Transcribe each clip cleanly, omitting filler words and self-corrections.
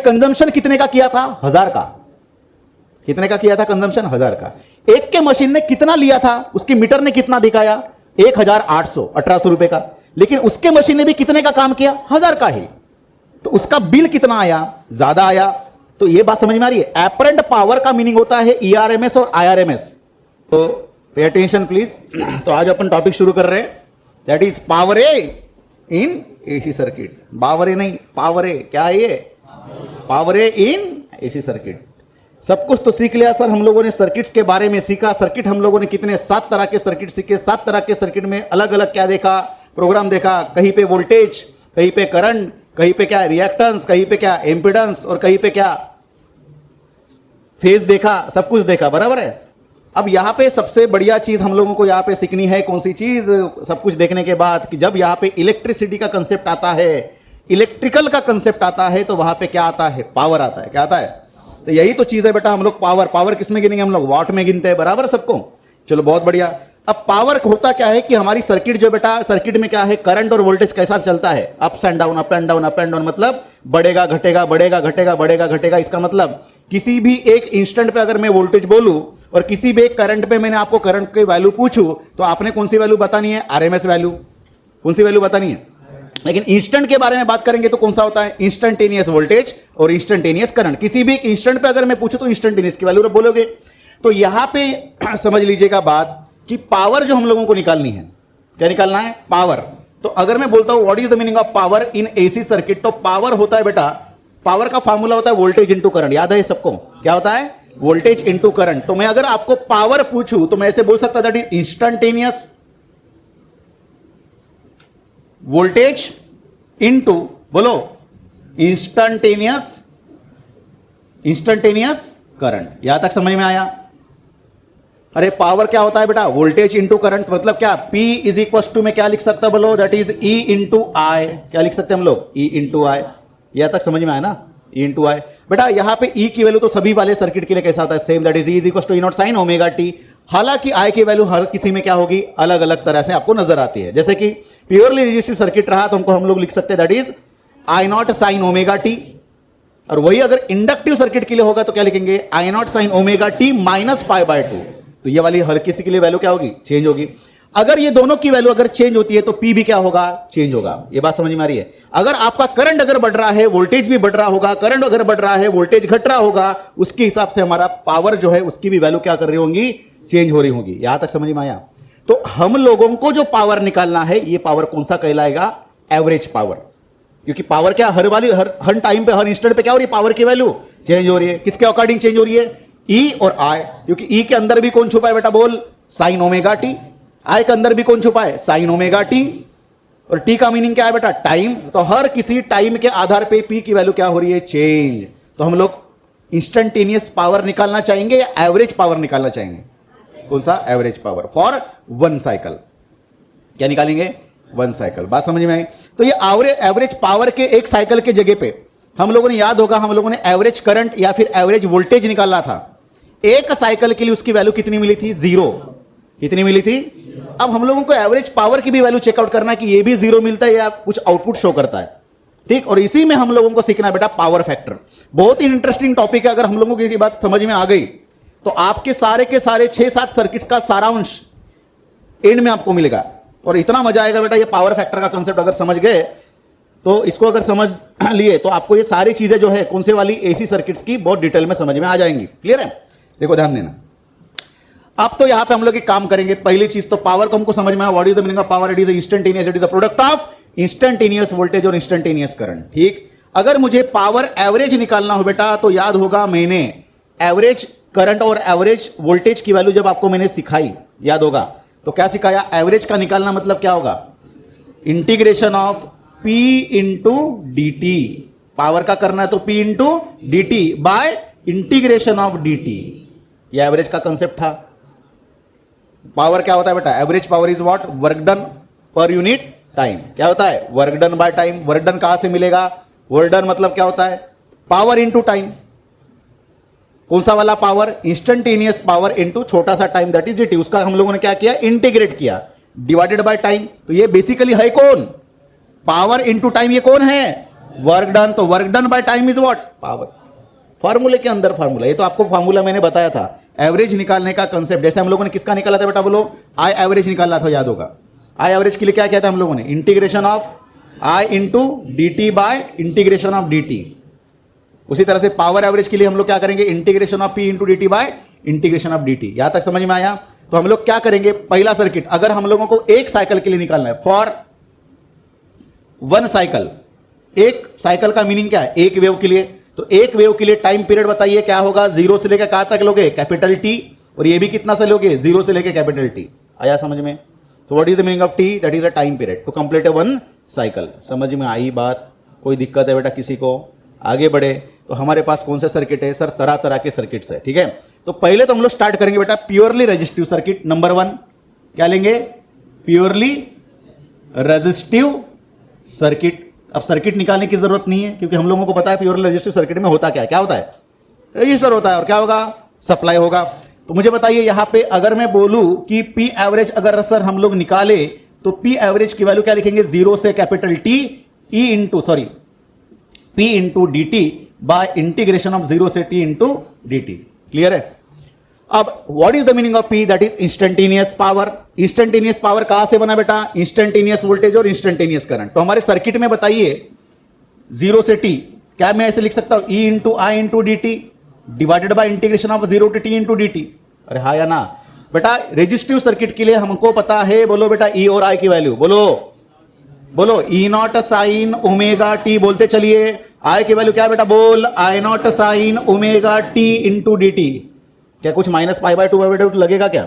Consumption कितने का किया था? 1000 का। कितने का किया था कंजम्पशन? 1000 का। एक के मशीन ने कितना लिया था? उसकी मीटर ने कितना दिखाया? 1800 रुपए का। लेकिन उसके मशीन ने भी कितने का काम किया? 1000 का ही। तो उसका बिल कितना आया? ज्यादा आया। तो ये बात समझ में आ रही है? एपरेंट पावर का मीनिंग होता है ईआरएमएस और आईआरएमएस। तो पे अटेंशन प्लीज। तो आज अपन टॉपिक शुरू कर रहे हैं, that is power a in AC circuit. Power a नहीं, पावर ए क्या है? ये power a in AC circuit. सब कुछ तो सीख लिया सर, हम लोगों ने सर्किट्स के बारे में सीखा। सर्किट हम लोगों ने कितने 7 तरह के सर्किट सीखे। 7 तरह के सर्किट में अलग अलग क्या देखा? प्रोग्राम देखा। कहीं पे वोल्टेज, कहीं पे करंट, कहीं पे क्या रिएक्टेंस, कहीं पे क्या इंपीडेंस, और कहीं पे क्या फेज देखा। सब कुछ देखा, बराबर है। अब यहां पे सबसे बढ़िया चीज हम लोगों को यहां पे सीखनी है कौन सी चीज? सब कुछ देखने के बाद कि जब यहां पे इलेक्ट्रिसिटी का कंसेप्ट आता है, इलेक्ट्रिकल का कंसेप्ट आता है, तो वहां पे क्या आता है? पावर आता है। क्या आता है? तो यही तो चीज है बेटा। हम लोग पावर किस में गिनेंगे? हम लोग वाट में गिनते हैं, बराबर सबको। चलो बहुत बढ़िया। अब पावर होता क्या है कि हमारी सर्किट जो बेटा, सर्किट में क्या है? करंट और वोल्टेज कैसा चलता है? Ups and down, up and down, up and down. मतलब बढ़ेगा घटेगा, बढ़ेगा घटेगा, बढ़ेगा घटेगा। इसका मतलब किसी भी एक इंस्टेंट पे अगर मैं वोल्टेज बोलूं और किसी भी एक करंट पे मैंने आपको करंट की वैल्यू पूछूं, तो आपने कौन सी वैल्यू बतानी है? RMS value. कौन सी वैल्यू बतानी है? लेकिन इंस्टेंट के बारे में बात करेंगे तो कौन सा होता है? इंस्टेंटेनियस वोल्टेज और इंस्टेंटेनियस करंट। किसी भी इंस्टेंट पे अगर मैं पूछूं तो इंस्टेंटेनियस की वैल्यू बोलोगे। तो यहां पे समझ लीजिएगा बात कि पावर जो हम लोगों को निकालनी है, क्या निकालना है? पावर। तो अगर मैं बोलता हूं what is the meaning of power in AC circuit, तो पावर होता है बेटा, पावर का फॉर्मूला होता है वोल्टेज इंटू करंट। याद है सबको? क्या होता है? Voltage into current. तो मैं अगर आपको पावर पूछूं तो मैं ऐसे बोल सकता that is instantaneous voltage into, बोलो, इंस्टेंटेनियस करंट। यहां तक समझ में आया? अरे पावर क्या होता है बेटा? Voltage into current. मतलब क्या? P इज इक्वल टू में क्या लिख सकता बोलो? दैट इज E इंटू आई। क्या लिख सकते हैं हम लोग? E इंटू आई। यहां तक समझ में आया ना? E इंटू आई। बेटा यहां पे E की वैल्यू तो सभी वाले सर्किट के लिए कैसा होता है? Same, that is E is equal to E not sine omega T. हालांकि I की वैल्यू हर किसी में क्या होगी? अलग अलग तरह से आपको नजर आती है। जैसे कि प्योरली रेजिस्टिव सर्किट रहा तो हमको हम लोग लिख सकते हैं that is I not sine omega T. और वही अगर इंडक्टिव सर्किट के लिए होगा तो क्या लिखेंगे? I not sine omega T minus pi by 2। तो ये वाली हर किसी के लिए वैल्यू क्या होगी? चेंज होगी। अगर ये दोनों की वैल्यू अगर चेंज होती है तो P भी क्या होगा? चेंज होगा। ये बात समझ में आ रही है? अगर आपका करंट अगर बढ़ रहा है, वोल्टेज भी बढ़ रहा होगा। करंट अगर बढ़ रहा है, वोल्टेज घट रहा होगा, उसके हिसाब से हमारा पावर जो है उसकी भी वैल्यू क्या कर रही होंगी? चेंज हो रही होगी। यहां तक समझ में आया? तो हम लोगों को जो पावर निकालना है, ये पावर कौन सा कहलाएगा? Average power. क्योंकि पावर क्या हर टाइम पे, हर इंस्टेंट पे क्या हो रही है? पावर की वैल्यू चेंज हो रही है। किसके अकॉर्डिंग चेंज हो रही है? E और I। क्योंकि E के अंदर भी कौन छुपा है बेटा? बोल, साइन ओमेगा टी। I के अंदर भी कौन छुपा है? Sign omega T. और T का मीनिंग क्या है बेटा? टाइम। तो हर किसी टाइम के आधार पे P की वैल्यू क्या हो रही है? चेंज। तो हम लोग इंस्टेंटेनियस पावर निकालना चाहेंगे या एवरेज पावर निकालना चाहेंगे? कौन सा? Average power for 1 cycle. क्या निकालेंगे? 1 साइकिल। बात समझ में आई? तो ये एवरेज पावर के एक साइकिल के जगह पे हम लोगों ने, याद होगा, हम लोगों ने एवरेज करंट या फिर एवरेज वोल्टेज निकालना था। एक साइकिल के लिए उसकी वैल्यू कितनी मिली थी? 0। कितनी मिली थी? अब हम लोगों को एवरेज पावर की भी वैल्यू चेकआउट करना है कि ये भी 0 मिलता है या कुछ आउटपुट शो करता है। ठीक। और इसी में हम लोगों को सीखना है बेटा पावर फैक्टर। बहुत ही इंटरेस्टिंग टॉपिक है। अगर हम लोगों की बात समझ में आ गई तो आपके सारे के सारे 6-7 सर्किट्स का सारांश एंड में आपको मिलेगा। और इतना मजा आएगा बेटा, ये पावर फैक्टर का कंसेप्ट अगर समझ गए तो, इसको अगर समझ लिए तो आपको ये सारी चीजें जो है कौन से वाली एसी सर्किट्स की बहुत डिटेल में समझ में आ जाएंगी। क्लियर है? देखो ध्यान देना। अब तो यहां पे हम लोग एक काम करेंगे। पहली चीज तो पावर को हमको समझ में आया। What is the meaning of power? It is instantaneous, it is a product of instantaneous voltage और इंस्टेंटेनियस करंट। ठीक। अगर मुझे पावर एवरेज निकालना हो बेटा तो याद होगा मैंने एवरेज करंट और एवरेज वोल्टेज की वैल्यू जब आपको मैंने सिखाई, याद होगा, तो क्या सिखाया? एवरेज का निकालना मतलब क्या होगा? Integration of P into D T. Power का करना है तो P into D T by integration of D T. यह एवरेज का कंसेप्ट था। पावर क्या होता है बेटा? Average power is what? Work done per unit time. क्या होता है? Work done by time. Work done कहां से मिलेगा? वर्क डन मतलब क्या होता है? Power into time. कौन सा वाला पावर? इंस्टेंटेनियस पावर इंटू छोटा सा time, that is D T. उसका हम लोगों ने क्या किया? इंटीग्रेट किया, डिवाइडेड बाय टाइम। तो ये बेसिकली है कौन? Power into time. ये कौन है? वर्क डन, तो work done by time is what? Power. फार्मूले के अंदर फार्मूला, ये तो आपको फार्मूला मैंने बताया था, एवरेज निकालने का कंसेप्ट। जैसे हम लोगों ने किसका निकाला था बेटा, बोलो, आई एवरेज निकाला था, याद होगा। आई एवरेज के लिए क्या किया था हम लोगों ने? Integration of I into D T by integration of D T. उसी तरह से पावर एवरेज के लिए हम लोग क्या करेंगे? Integration of P into D T by integration of D T. यहां तक समझ में आया? तो हम लोग क्या करेंगे, पहला सर्किट अगर हम लोगों को एक साइकिल के लिए निकालना है, फॉर वन साइकिल, एक साइकिल का मीनिंग क्या है? एक वेव के लिए। तो एक वेव के लिए टाइम पीरियड बताइए क्या होगा? जीरो से लेकर कहां तक लोगे? Capital T. और ये भी कितना से लोगे? जीरो से लेकर कैपिटल टी। आया समझ में? So what is the meaning of T? That is a time period to complete a one cycle. समझ में आई बात? कोई दिक्कत है बेटा किसी को? आगे बढ़े तो हमारे पास कौन से सर्किट है सर? तरह तरह के सर्किट्स है, ठीक है। तो पहले तो हम लोग स्टार्ट करेंगे बेटा purely resistive circuit. Number one क्या लेंगे? Purely resistive circuit. अब सर्किट निकालने की जरूरत नहीं है क्योंकि हम लोगों को पता है प्योरली रेजिस्टिव सर्किट में होता क्या है। क्या होता है? रजिस्टर होता है। और क्या होगा? सप्लाई होगा। तो मुझे बताइए यहां पे अगर मैं बोलूं कि पी एवरेज अगर सर हम लोग निकाले तो पी एवरेज की वैल्यू क्या लिखेंगे? जीरो से capital T E into sorry P into D T by integration of zero से T into D T. Clear है? अब what is the meaning of P? That is instantaneous power. Instantaneous power कहां से बना बेटा? Instantaneous voltage और instantaneous current. तो हमारे सर्किट में बताइए जीरो से टी, क्या मैं ऐसे लिख सकता हूं? E into I into D T divided by integration of zero to T into D T. अरे हाँ या ना बेटा? रेजिस्टिव सर्किट के लिए हमको पता है, बोलो बेटा, ई और आई की वैल्यू बोलो, बोलो E not sine omega T. बोलते चलिए आई की वैल्यू क्या है बेटा? बोल, I not sine omega T into D T. क्या कुछ minus pi by two by two लगेगा क्या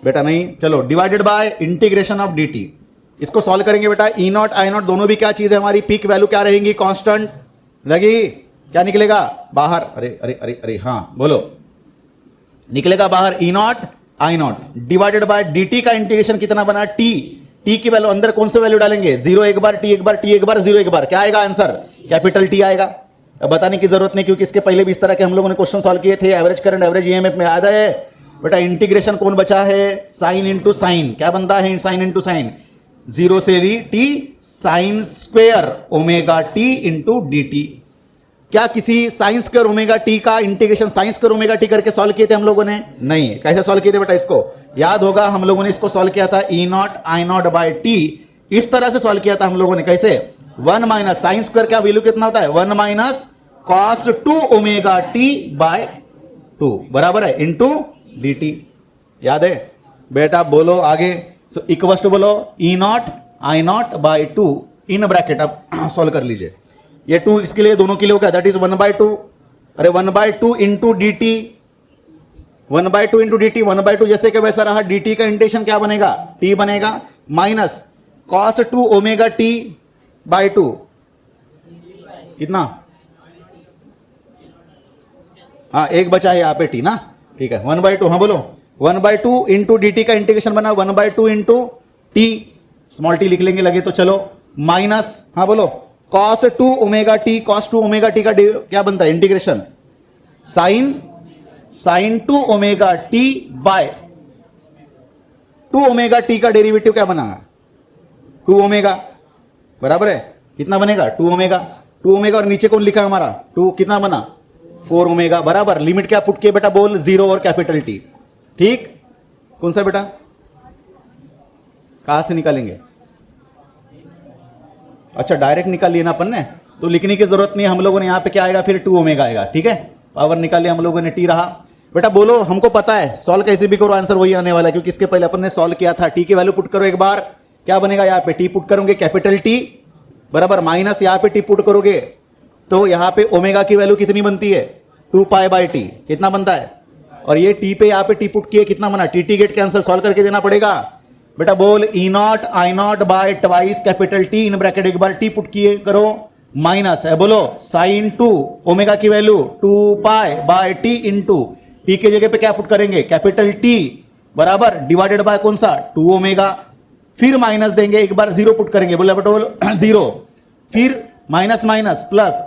बेटा? नहीं। चलो divided by integration of D T. इसको सॉल्व करेंगे बेटा। ई नॉट आई नॉट दोनों भी क्या चीज है हमारी? पीक वैल्यू क्या रहेंगी? कांस्टेंट लगी। क्या निकलेगा बाहर? अरे अरे अरे अरे हाँ बोलो, निकलेगा बाहर E not I not divided by D T का इंटीग्रेशन कितना बना? टी। टी की वैल्यू अंदर कौन से वैल्यू डालेंगे? जीरो एक बार, टी एक बार, टी एक बार, जीरो एक बार। क्या आएगा आंसर? कैपिटल टी आएगा। अब बताने की जरूरत नहीं क्योंकि इसके पहले भी इस तरह के हम लोगों ने क्वेश्चन सॉल्व किए थे। एवरेज करंट एवरेज ईएमएफ में याद है बेटा? इंटीग्रेशन कौन बचा है? Sine into sine. क्या बनता है साइन इंटू साइन? जीरो से री T sine square omega T into D T. क्या किसी साइन स्क्वेयर ओमेगा टी का integration sine square omega T करके सॉल्व किए थे हम लोगों ने? नहीं। कैसे सॉल्व किए थे बेटा? इसको याद होगा, हम लोगों ने इसको सॉल्व किया था E not I not by T. इस तरह से सॉल्व किया था हम लोगों ने। कैसे? वन माइनस साइन स्क्वायर का वैल्यू कितना होता है? One minus cos two omega T by two बराबर है इंटू डी टी। याद है बेटा? बोलो आगे। सो इक्वल्स टू बोलो E not I not by two in bracket. अब सॉल्व कर लीजिए। ये टू इसके लिए दोनों के लिए होगा, that is one by two. अरे one by two into D T, one by two into D T, one by two जैसे कि वैसा रहा। डी टी का इंटीग्रेशन क्या बनेगा? टी बनेगा minus cos two omega T by two. कितना? हाँ एक बचा है यहाँ पे टी ना, ठीक है। वन बाय टू, हाँ बोलो, one by two into D T का इंटीग्रेशन बना one by two into T, small T लिख लेंगे लगे तो चलो, माइनस, हाँ बोलो, cos two omega T, cos two omega T का क्या बनता है integration? Sign two omega T by two omega T का डेरिवेटिव क्या बना? टू ओमेगा बराबर है कितना बनेगा? To omega. टू ओमेगा और नीचे कौन लिखा है हमारा? टू, कितना बना? फोर ओमेगा बराबर। लिमिट क्या पुट किए बेटा? बोल, जीरो और कैपिटल टी। ठीक, कौन सा बेटा? कहां से निकालेंगे? अच्छा डायरेक्ट निकाल लिया ना अपन ने, तो लिखने की जरूरत नहीं है। हम लोगों ने यहाँ पे क्या आएगा? फिर टू ओमेगा आएगा, ठीक है। पावर निकाल लिया हम लोगों ने, टी रहा। बेटा बोलो, हमको पता है सॉल्व कैसे भी करो आंसर वही आने वाला है, क्योंकि इसके पहले अपन ने सॉल्व किया था। टी की वैल्यू पुट करो एक बार, क्या बनेगा? यहाँ पे टी पुट करोगे कैपिटल टी बराबर माइनस यहाँ पे टी पुट करोगे तो यहाँ पे ओमेगा की वैल्यू कितनी बनती है? Two pi by T. कितना बनता है? और ये टी पे यहाँ पे टी पुट किए, कितना बना? T T get cancel, solve करके देना पड़ेगा। बेटा बोल, E not I not by twice capital T in bracket, एक बार टी पुट किए करो, माइनस है बोलो साइन टू ओमेगा की value two pi by T into T के जगह पे क्या पुट करेंगे? कैपिटल टी बराबर डिवाइडेड बाय कौन सा? To omega. फिर माइनस देंगे, एक बार जीरो पुट करेंगे, बोले बेटा बोलो जीरो, फिर माइनस माइनस प्लस,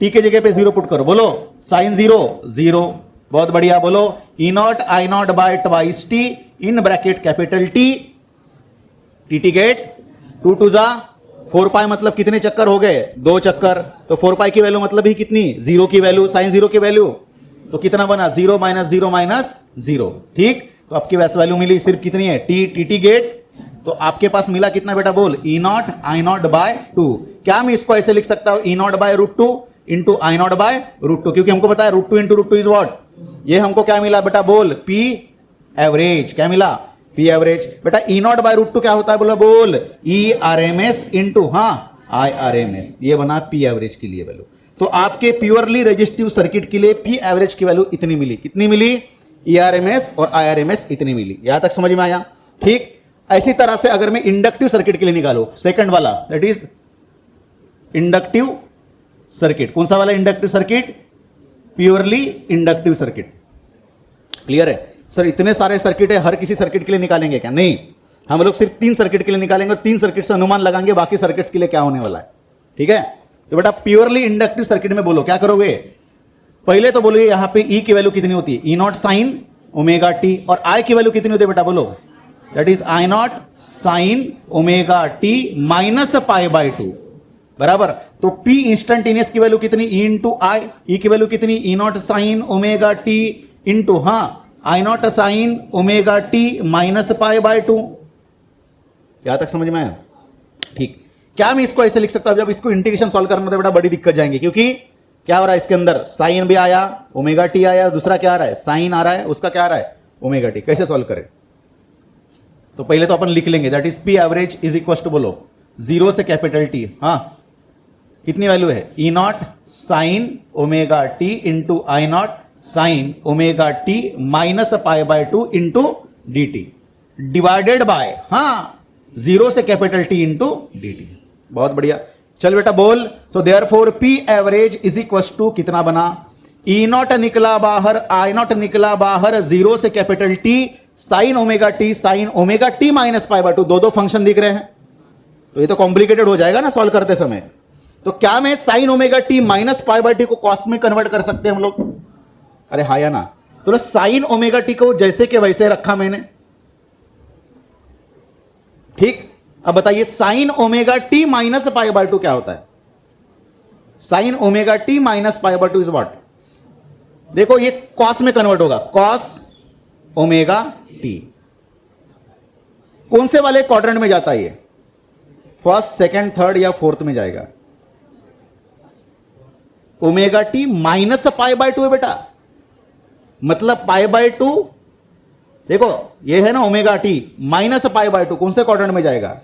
टी के जगह पे जीरो पुट करो, बोलो साइन जीरो जीरो। बहुत बढ़िया, बोलो E not I not by twice T in bracket capital T, T T get two two जा 4 पाई मतलब कितने चक्कर हो गए, 2 चक्कर। तो 4 पाई की वैल्यू मतलब ही कितनी, 0 की वैल्यू, साइन 0 की वैल्यू, तो कितना बना 0 माइनस 0 माइनस 0। ठीक, तो आपकी वैसे वैल्यू मिली सिर्फ कितनी है, टी गेट। तो आपके पास मिला कितना बेटा, बोल E not I not by 2। क्या मैं इसको ऐसे लिख सकता हूं, E not by √2 into I not by √2, क्योंकि हमको पता है √2 इंटू √2 इज व्हाट। ये हमको क्या मिला बेटा, बोल पी एवरेज। क्या मिला, पी एवरेज। बेटा ई नॉट बाय √2 क्या होता है, बोला बोल E R M S into I R M S. ये बना पी एवरेज के लिए वैल्यू। तो आपके प्योरली रेजिस्टिव सर्किट के लिए पी एवरेज की वैल्यू इतनी मिली। कितनी मिली, ई आर एम एस और आई आर एम एस इतनी मिली। यहां तक समझ में आया। ठीक, ऐसी तरह से अगर मैं इंडक्टिव सर्किट के लिए निकालू, सेकंड वाला, दैट इज इंडक्टिव सर्किट। कौन सा वाला inductive circuit, purely inductive circuit. Clear है सर, इतने सारे सर्किट है, हर किसी सर्किट के लिए निकालेंगे क्या, नहीं, हम लोग सिर्फ 3 सर्किट के लिए निकालेंगे और 3 सर्किट से अनुमान लगाएंगे बाकी सर्किट्स के लिए क्या होने वाला है। ठीक है, तो बेटा प्योरली इंडक्टिव सर्किट में बोलो क्या करोगे, पहले तो बोलोगे यहां पे ई की वैल्यू कितनी होती है, E not sine omega T, और आई की वैल्यू कितनी होती है बेटा, बोलो that is I not sine omega T minus pi by 2 बराबर। तो P इंस्टेंटेनियस की वैल्यू कितनी, ई इंटू आई, ई की वैल्यू कितनी, E not sine omega T into I not sine omega T minus pi by 2। यहां तक समझ में आया। ठीक, क्या मैं इसको ऐसे लिख सकता हूं, जब इसको इंटीग्रेशन सॉल्व करना तो बेटा बड़ी दिक्कत जाएंगे, क्योंकि क्या हो रहा है इसके अंदर, साइन भी आया, ओमेगा टी आया, दूसरा क्या आ रहा है, साइन आ रहा है, उसका क्या आ रहा है, ओमेगा टी। कैसे सॉल्व करें, तो पहले तो अपन लिख लेंगे that is P average is equal to, बोलो 0 से कैपिटल टी, कितनी वैल्यू है, E not sine omega T into I not sine omega T minus pi by 2 into D T divided by 0 से capital T into D T. बहुत बढ़िया, चल बेटा बोल। So therefore P average is equal to कितना बना, ई not निकला बाहर, आई नॉट निकला बाहर, 0 से capital T sign omega T minus pi by 2। दो फंक्शन दिख रहे हैं, तो ये तो कॉम्प्लिकेटेड हो जाएगा ना सॉल्व करते समय। तो क्या मैं sign omega T minus pi by T को कॉस में कन्वर्ट कर सकते हैं हम लोग, अरे हाँ या ना। तो साइन ओमेगा टी को जैसे के वैसे रखा मैंने। ठीक, अब बताइए sign omega T minus pi by 2 क्या होता है, sign omega T minus pi by 2 is what, देखो ये कॉस में कन्वर्ट होगा, कॉस ओमेगा टी। कौन से वाले क्वाड्रेंट में जाता है ये, फर्स्ट सेकंड थर्ड या फोर्थ में जाएगा, omega T minus pi by 2 है बेटा, मतलब पाई बाय 2, देखो ये है ना omega T minus pi by 2, कौन से क्वाड्रेंट में जाएगा,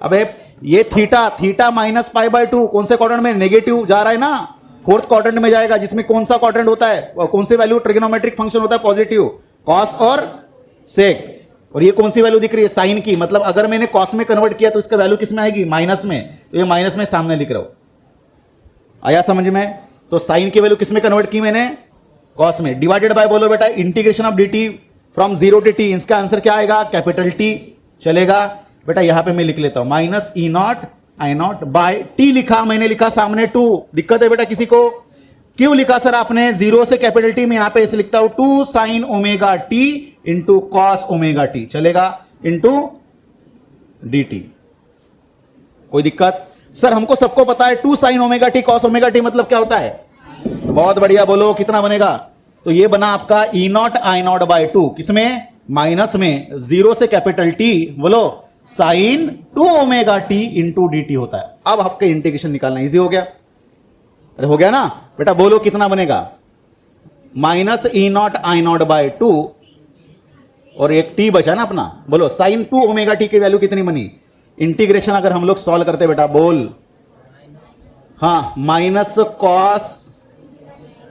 अबे ये थीटा माइनस पाई बाय 2 कौन से क्वाड्रेंट में, नेगेटिव जा रहा है ना, फोर्थ क्वाड्रेंट में जाएगा, जिसमें कौन सा क्वाड्रेंट होता है, कौन सी वैल्यू ट्रिग्नोमेट्रिक फंक्शन होता है, पॉजिटिव, कॉस और सेक। और ये कौन सी वैल्यू दिख रही है, साइन की, मतलब अगर मैंने कॉस में कन्वर्ट किया तो इसका वैल्यू किस में आएगी, माइनस में, तो ये माइनस में सामने लिख रहा हूं, आया समझ में। तो साइन की वैल्यू किस में कन्वर्ट की मैंने, कॉस में, डिवाइडेड बाय बोलो बेटा integration of D T from 0 to t, इसका आंसर क्या आएगा, कैपिटल टी। चलेगा बेटा, यहां पे मैं लिख लेता हूं minus E not I not by T, लिखा मैंने, लिखा सामने 2, दिक्कत है बेटा किसी को, क्यों लिखा सर आपने 0 से कैपिटल टी में, यहां पे ऐसे लिखता हूं 2 sine omega T into cos omega T, चलेगा, इंटू डी टी। कोई दिक्कत, सर हमको सबको पता है 2 sine omega T cos omega T मतलब क्या होता है, बहुत बढ़िया, बोलो कितना बनेगा, तो ये बना आपका E not I not by 2, किसमें, माइनस में, 0 से कैपिटल टी, बोलो sine 2 omega T into D T होता है। अब आपके इंटीग्रेशन निकालना इजी हो गया, अरे हो गया ना बेटा, बोलो कितना बनेगा, minus E not I not by 2 और एक टी बचा ना अपना, बोलो साइन 2 ओमेगा टी की वैल्यू कितनी बनी, इंटीग्रेशन अगर हम लोग सॉल्व करते बेटा, बोल minus cos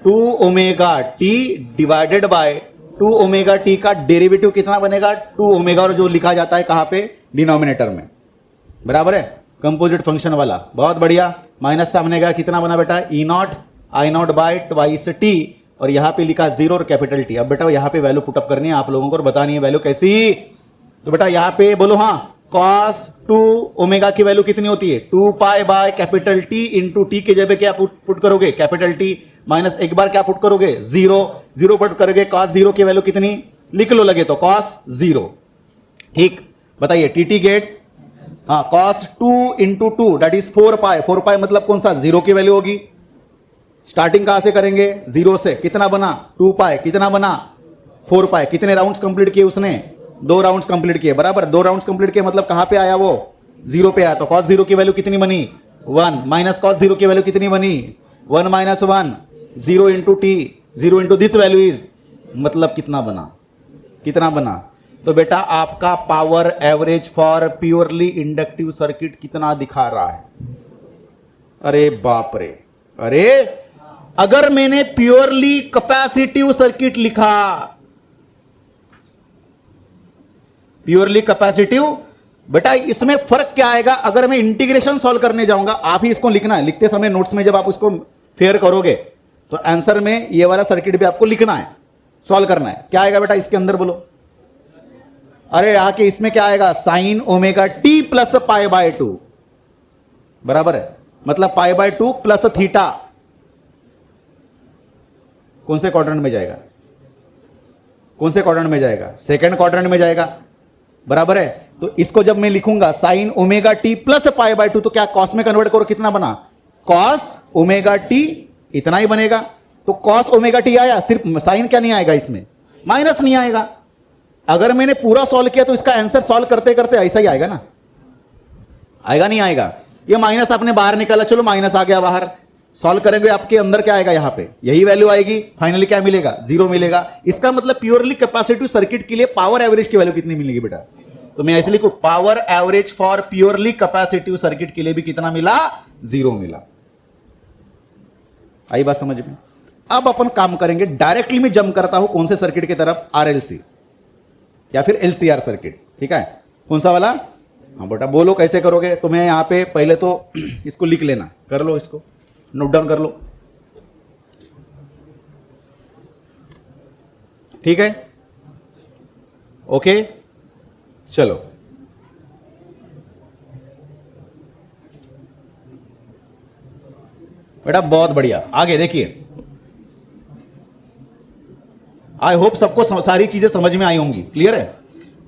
2 omega T divided bye 2 omega T का डेरिवेटिव कितना बनेगा, 2 ओमेगा, और जो लिखा जाता है कहां पे, डिनोमिनेटर में, बराबर है, कंपोजिट फंक्शन वाला, बहुत बढ़िया। माइनस सामने गया, कितना बना बेटा, E not I not by twice T, और यहां पे लिखा 0 और कैपिटल टी। अब बेटा यहां पे वैल्यू पुटअप करनी है आप लोगों को, और बतानी है वैल्यू कैसी, तो बेटा यहां पे बोलो कॉस 2 ओमेगा की वैल्यू कितनी होती है, 2 pi bye capital T into T के जगह क्या पुट करोगे, कैपिटल टी, माइनस एक बार क्या पुट करोगे, 0 पुट करोगे, कॉस 0 की वैल्यू कितनी, लिख लो लगे तो कॉस 0। ठीक, बताइए टीटी गेट, हाँ cos 2 इंटू 2 दैट इज 4 पाई। 4 पाई मतलब कौन सा, जीरो की वैल्यू होगी। स्टार्टिंग कहां से करेंगे, जीरो से। कितना बना 2 पाई, कितना बना 4 पाई। कितने राउंड्स कंप्लीट किए उसने, 2 राउंड्स कंप्लीट किए, बराबर। 2 राउंड्स कंप्लीट किए मतलब कहां पे आया वो, जीरो पे आया। तो cos 0 की वैल्यू कितनी बनी 1, माइनस cos 0 की वैल्यू कितनी बनी 1 minus 1, 0 into T, 0 into this value is, मतलब कितना बना, कितना बना। तो बेटा आपका power average for purely inductive circuit कितना दिखा रहा है, अरे बाप रे, अरे अगर मैंने प्योरली कैपेसिटिव सर्किट लिखा, प्योरली कैपेसिटिव, बेटा इसमें फर्क क्या आएगा। अगर मैं इंटीग्रेशन सॉल्व करने जाऊंगा, आप ही इसको लिखना है, लिखते समय नोट्स में जब आप उसको फेयर करोगे तो आंसर में ये वाला सर्किट भी आपको लिखना है, सॉल्व करना है। क्या आएगा बेटा इसके अंदर, बोलो। अरे आके इसमें क्या आएगा, sign omega T plus pi by 2, बराबर है, मतलब पाई बाय 2 प्लस थीटा। कौन से क्वाड्रेंट में जाएगा, कौन से क्वाड्रेंट में जाएगा, सेकंड क्वाड्रेंट में जाएगा, बराबर है। तो इसको जब मैं लिखूंगा sign omega T plus pi by 2, तो क्या कॉस में कन्वर्ट करो, कितना बना कॉस ओमेगा टी, इतना ही बनेगा। तो कॉस ओमेगा टी आया, सिर्फ साइन क्या नहीं आएगा इसमें, माइनस नहीं आएगा। अगर मैंने पूरा सॉल्व किया तो इसका आंसर सॉल्व करते करते ऐसा ही आएगा ना, आएगा नहीं आएगा। ये माइनस आपने बाहर निकाला, चलो माइनस आ गया बाहर, सॉल्व करेंगे आपके अंदर क्या आएगा, यहां पे यही वैल्यू आएगी, फाइनली क्या मिलेगा, 0 मिलेगा। इसका मतलब प्योरली कैपेसिटिव सर्किट के लिए पावर एवरेज की वैल्यू कितनी मिलेगी बेटा, तो मैं ऐसे लिखूं, power average for purely capacitive circuit के लिए भी कितना मिला, 0 मिला। आई बात समझ में। अब अपन काम करेंगे, डायरेक्टली मैं जंप करता हूं कौन से सर्किट की तरफ, आरएलसी या फिर एलसीआर सर्किट, ठीक है, कौन सा वाला। हाँ बेटा बोलो कैसे करोगे। तो मैं यहां पे पहले तो इसको लिख लेना, कर लो, इसको नोट डाउन कर लो, ठीक है, ओके। चलो बेटा बहुत बढ़िया, आगे देखिए। आई होप सबको सारी चीजें समझ में आई होंगी, क्लियर है।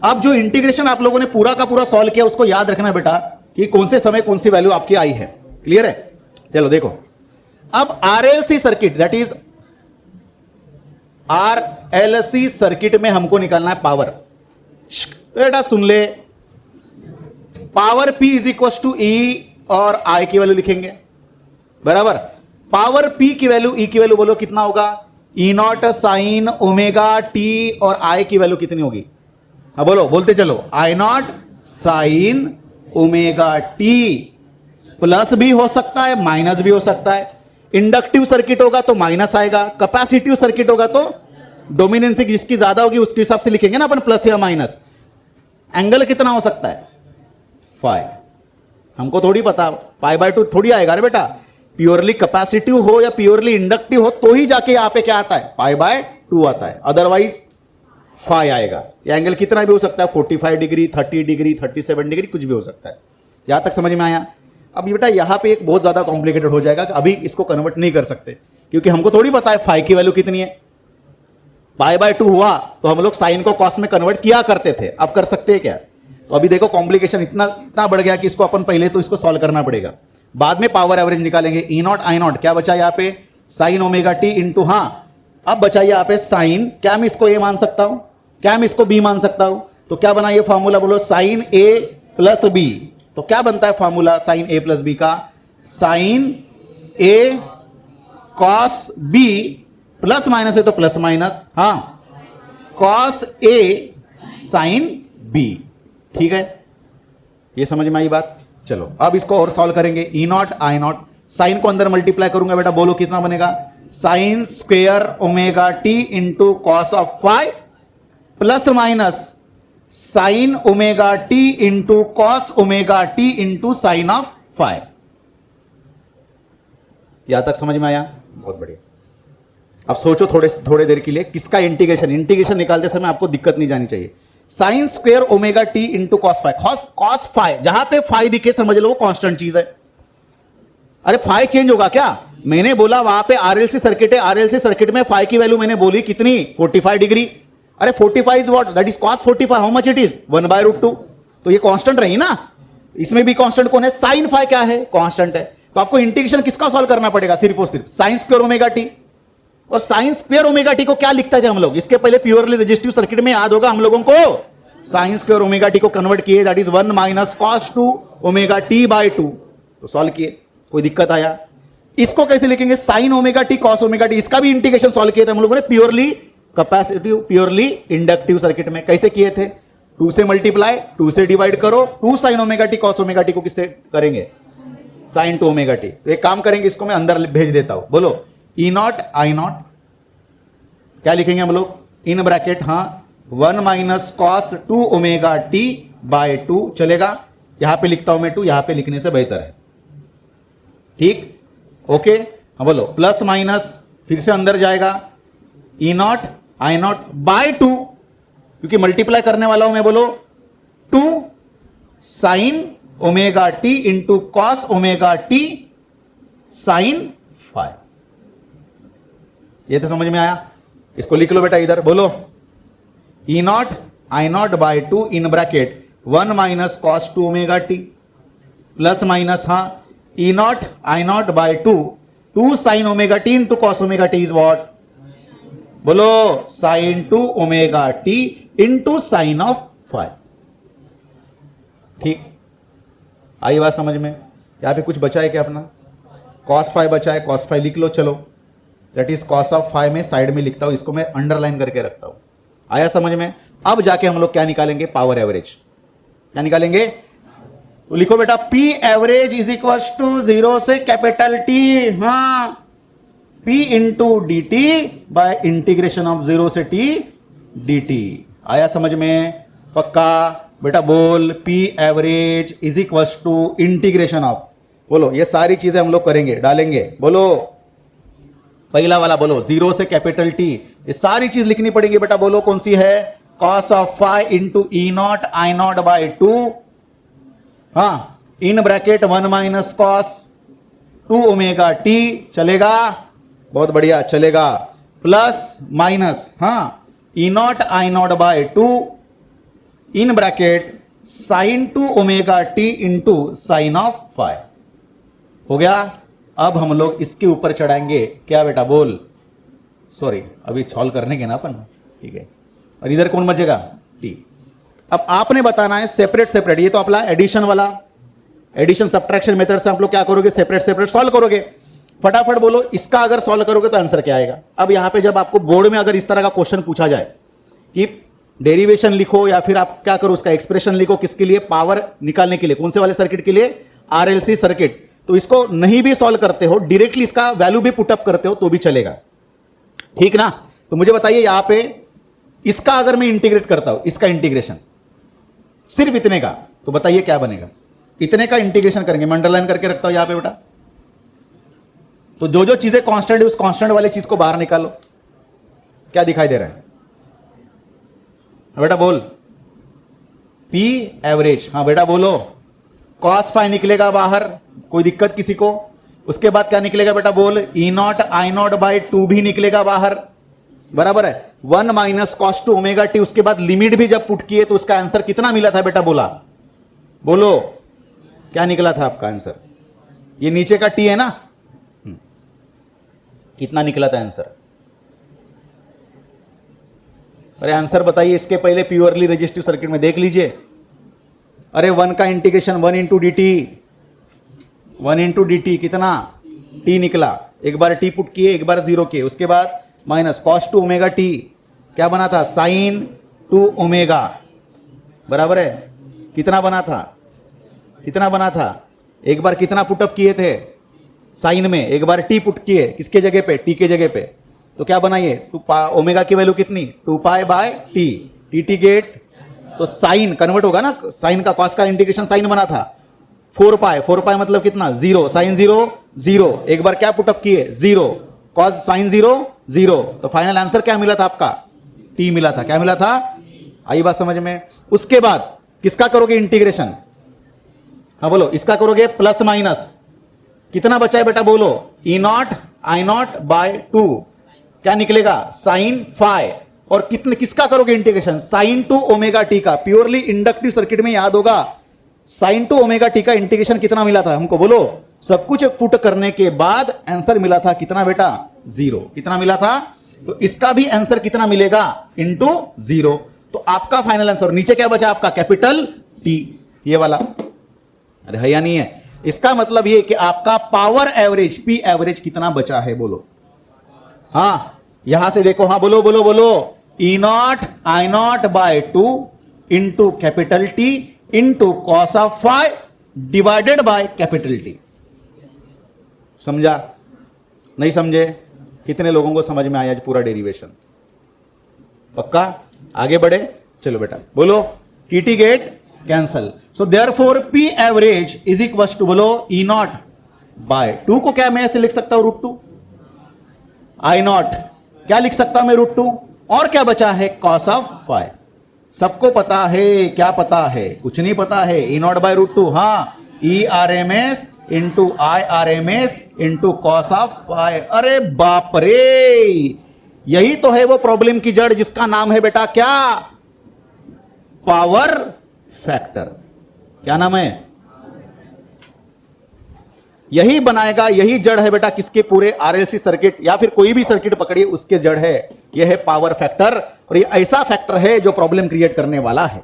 अब जो इंटीग्रेशन आप लोगों ने पूरा का पूरा सॉल्व किया, उसको याद रखना बेटा कि कौन से समय कौन सी वैल्यू आपकी आई है, क्लियर है। चलो देखो, अब RLC circuit, that is RLC circuit में हमको निकालना है पावर। बेटा सुन ले, power P is equal to E और I की वैल्यू लिखेंगे, बराबर। पावर P की वैल्यू, E की वैल्यू बोलो कितना होगा, E not sine omega T, और I की वैल्यू कितनी होगी, हाँ बोलो, बोलते चलो, I not sine omega T, plus भी हो सकता है माइनस भी हो सकता है। इंडक्टिव सर्किट होगा तो माइनस आएगा, कैपेसिटिव सर्किट होगा तो डोमिनेंसी जिसकी ज्यादा होगी उसके हिसाब से लिखेंगे ना अपन, प्लस या माइनस। एंगल कितना हो सकता है, फाई, हमको थोड़ी पता, पाई बाय 2 थोड़ी आएगा रे बेटा। प्योरली कैपेसिटिव हो या प्योरली इंडक्टिव हो तो ही जाके यहां पे क्या आता है, पाई बाय 2 आता है, अदरवाइज फाई आएगा। ये एंगल कितना भी हो सकता है, 45 डिग्री, 30 डिग्री, 37 डिग्री, कुछ भी हो सकता है। यहां तक समझ में आया। अब बेटा यहां पे एक बहुत ज्यादा कॉम्प्लिकेटेड हो जाएगा, कि अभी इसको कन्वर्ट नहीं कर सकते क्योंकि हमको थोड़ी पता है फाई की वैल्यू कितनी है। पाई बाय 2 हुआ तो हम लोग साइन को कॉस में कन्वर्ट किया करते थे, अब कर सकते हैं क्या। तो अभी देखो कॉम्प्लिकेशन इतना बढ़ गया कि इसको अपन पहले तो इसको सॉल्व करना पड़ेगा, बाद में पावर एवरेज निकालेंगे। ई नॉट आई नॉट क्या बचा यहाँ पे, साइन ओमेगा टी इंटू, हाँ अब बचा यहाँ पे साइन, क्या मैं इसको ए मान सकता हूं, क्या मैं इसको बी मान सकता हूं। तो क्या बना ये फॉर्मूला, बोलो, साइन ए प्लस बी। तो क्या बनता है फॉर्मूला साइन ए प्लस बी का, साइन ए कॉस बी, प्लस माइनस है तो प्लस माइनस, हाँ कॉस ए साइन बी, ठीक है। ये समझ में आई बात। चलो अब इसको और सॉल्व करेंगे। ई नॉट आई नॉट, साइन को अंदर मल्टीप्लाई करूंगा बेटा, बोलो कितना बनेगा, sine square omega T into cos of five plus minus sign omega T into cos omega T into sine of five. यहां तक समझ में आया, बहुत बढ़िया। अब सोचो थोड़े देर के लिए, किसका इंटीग्रेशन निकालते समय आपको दिक्कत नहीं जानी चाहिए। Sine square omega T into cos five, cos five, जहां पे फाइव दिखे समझ लो वो कांस्टेंट चीज है। अरे फाइव चेंज होगा क्या, मैंने बोला वहां पे आरएलसी सर्किट है, आरएलसी सर्किट में फाइव की वैल्यू मैंने बोली कितनी, 45 डिग्री। अरे 45 is what, that is cos 45, how much it is, 1/√2। तो ये कांस्टेंट रही ना, इसमें भी कांस्टेंट कौन है, साइन फाई क्या है, कांस्टेंट है। तो आपको इंटीग्रेशन किसका सॉल्व करना पड़ेगा, सिर्फ और सिर्फ साइन स्क्वायर ओमेगा टी। और साइन स्क्वायर ओमेगा टी को क्या लिखता थे हम लोग, इसके पहले प्योरली रेजिस्टिव सर्किट में याद होगा हम लोगों को, साइन स्क्वायर ओमेगा टी को कन्वर्ट किए, that is 1 minus cos 2 omega T by 2। तो सॉल्व किए, कोई दिक्कत आया? इसको कैसे लिखेंगे, sign omega T cos omega T, इसका भी इंटीग्रेशन सॉल्व किए थे हम लोगों ने purely capacitive, purely inductive circuit में। कैसे किए थे, 2 से मल्टीप्लाई, 2 से डिवाइड करो, 2 sine omega T cos omega T को किससे करेंगे, साइन 2 ओमेगा टी। तो एक काम करेंगे, इसको मैं अंदर भेज देता हूं, बोलो ई नॉट आई नॉट, क्या लिखेंगे हम लोग, इन ब्रैकेट, हाँ 1 minus cos 2 omega T by 2, चलेगा? यहां पे लिखता हूं मैं 2, यहां पे लिखने से बेहतर है, ठीक, ओके। हाँ बोलो, प्लस माइनस फिर से अंदर जाएगा, E not I not by 2, क्योंकि मल्टीप्लाई करने वाला हूं मैं, बोलो 2 sine omega T into cos omega T sine 5। ये तो समझ में आया? इसको लिख लो बेटा इधर, बोलो E not I not by 2 in bracket 1 minus cos 2 omega T plus minus, हाँ E not I not by 2 sine omega T into cos omega T is what, बोलो sine 2 omega T into sine of 5। ठीक, आई बात समझ में? यहां पे कुछ बचा है क्या अपना, कॉस 5 बचा है, कॉस 5 लिख लो, चलो दैट इज कॉस ऑफ 5 में साइड में लिखता हूं, इसको मैं अंडरलाइन करके रखता हूं। आया समझ में? अब जाके हम लोग क्या निकालेंगे, पावर एवरेज। क्या निकालेंगे, तो लिखो बेटा P average is equal to 0 से कैपिटल टी, हाँ P into D T by integration of 0 से T dt। आया समझ में? पक्का बेटा बोल, P average is equal to integration of, बोलो ये सारी चीजें हम लोग करेंगे, डालेंगे, बोलो पहला वाला बोलो 0 से कैपिटल T, ये सारी चीज लिखनी पड़ेगी बेटा, बोलो कौन सी है, cos of 5 into E not I not by 2, हाँ in bracket 1 minus cos 2 omega T, चलेगा? बहुत बढ़िया, चलेगा, प्लस माइनस, हाँ E not I not by 2 in bracket sine 2 omega T into sine of 5। हो गया? अब हम लोग इसके ऊपर चढ़ाएंगे, क्या बेटा बोल, सॉरी अभी सॉल्व करने के ना अपन, ठीक है, और इधर कौन बचेगा, टी। अब आपने बताना है सेपरेट सेपरेट, ये तो अपना एडिशन वाला, एडिशन सब्ट्रैक्शन मेथड से आप लोग क्या करोगे, सेपरेट सेपरेट सॉल्व करोगे। फटाफट बोलो, इसका अगर सॉल्व करोगे तो आंसर क्या आएगा। अब यहां पे जब आपको बोर्ड में अगर इस तरह का क्वेश्चन पूछा जाए कि डेरिवेशन लिखो या फिर आप क्या करो, उसका एक्सप्रेशन लिखो, किसके लिए, पावर निकालने के लिए, कौन से वाले सर्किट के लिए, आरएलसी सर्किट, तो इसको नहीं भी सॉल्व करते हो, डायरेक्टली इसका वैल्यू भी पुटअप करते हो तो भी चलेगा, ठीक ना। तो मुझे बताइए यहां पे इसका अगर मैं इंटीग्रेट करता हूं, इसका इंटीग्रेशन सिर्फ इतने का, तो बताइए क्या बनेगा, इतने का इंटीग्रेशन करेंगे, मैं अंडरलाइन करके रखता हूं यहां पे बेटा। तो जो जो चीजें कांस्टेंट है उस कांस्टेंट वाली चीज को बाहर निकालो, क्या दिखाई दे रहा है बेटा बोल, P एवरेज, हाँ बेटा बोलो, cos 5 निकलेगा बाहर, कोई दिक्कत किसी को? उसके बाद क्या निकलेगा बेटा बोल, E not I not by 2 भी निकलेगा बाहर, बराबर है, 1 माइनस कॉस 2 ओमेगा टी। उसके बाद लिमिट भी जब पुट किए तो उसका आंसर कितना मिला था बेटा, बोला बोलो क्या निकला था आपका आंसर, ये नीचे का टी है ना, कितना निकला था आंसर, अरे आंसर बताइए, इसके पहले प्योरली रेजिस्टिव सर्किट में देख लीजिए, अरे 1 का integration 1 into D T, 1 into D T कितना, टी निकला, एक बार टी पुट किए, एक बार 0 किए, उसके बाद माइनस कॉस 2 ओमेगा टी, क्या बना था, साइन 2 ओमेगा, बराबर है, कितना बना था, कितना बना था, एक बार कितना पुटअप किए थे साइन में, एक बार टी पुट किए, किसके जगह पे, टी के जगह पे, तो क्या बनाइए, 2 ओमेगा की वैल्यू कितनी, 2 pi by T, T T get, तो साइन कन्वर्ट होगा ना, साइन का कॉस का इंटीग्रेशन साइन बना था, 4 पाई मतलब कितना, 0, साइन 0 0, एक बार क्या पुटअप किए 0, कॉस साइन 0 0, तो फाइनल आंसर क्या मिला था आपका, टी मिला था, क्या मिला था, आई बात समझ में। उसके बाद किसका करोगे इंटीग्रेशन, हाँ बोलो, इसका करोगे प्लस माइनस, कितना बचा है बेटा बोलो, E not I not by 2, क्या निकलेगा, साइन 5 और कितने किसका करोगे integration, sign two omega T का। प्योरली इंडक्टिव सर्किट में याद होगा साइन टू ओमेगा टी का इंटीग्रेशन कितना मिला था हमको, बोलो। सब कुछ पुट करने के बाद आंसर मिला था कितना बेटा, 0। कितना मिला था, तो इसका भी आंसर कितना मिलेगा, इंटू 0। तो आपका फाइनल आंसर नीचे क्या बचा आपका, कैपिटल टी, ये वाला। अरे है या नहीं है, इसका मतलब ये कि आपका पावर एवरेज पी एवरेज कितना बचा है, बोलो। हाँ यहां से देखो, हाँ बोलो बोलो बोलो, E not I not by 2 into capital T into cos of five divided by capital T. समझा, नहीं समझे? कितने लोगों को समझ में आया आज पूरा डेरिवेशन? पक्का? आगे बढ़े, चलो बेटा बोलो। T get cancel, so therefore P average is equal to, बोलो, ई नॉट बाय 2 को क्या मैं ऐसे लिख सकता हूं, √2। आई नॉट क्या लिख सकता हूं मैं, √2। और क्या बचा है, कॉस ऑफ फाइव। सबको पता है, क्या पता है, कुछ नहीं पता है, ई नॉट बाय √2। हाँ, E R M S into I R M S into cos of five. अरे बाप रे, यही तो है वो प्रॉब्लम की जड़ जिसका नाम है बेटा क्या, पावर फैक्टर। क्या नाम है, यही बनाएगा, यही जड़ है बेटा किसके, पूरे आरएलसी सर्किट या फिर कोई भी सर्किट पकड़िए उसके जड़ है, यह है पावर फैक्टर। और ये ऐसा फैक्टर है जो प्रॉब्लम क्रिएट करने वाला है।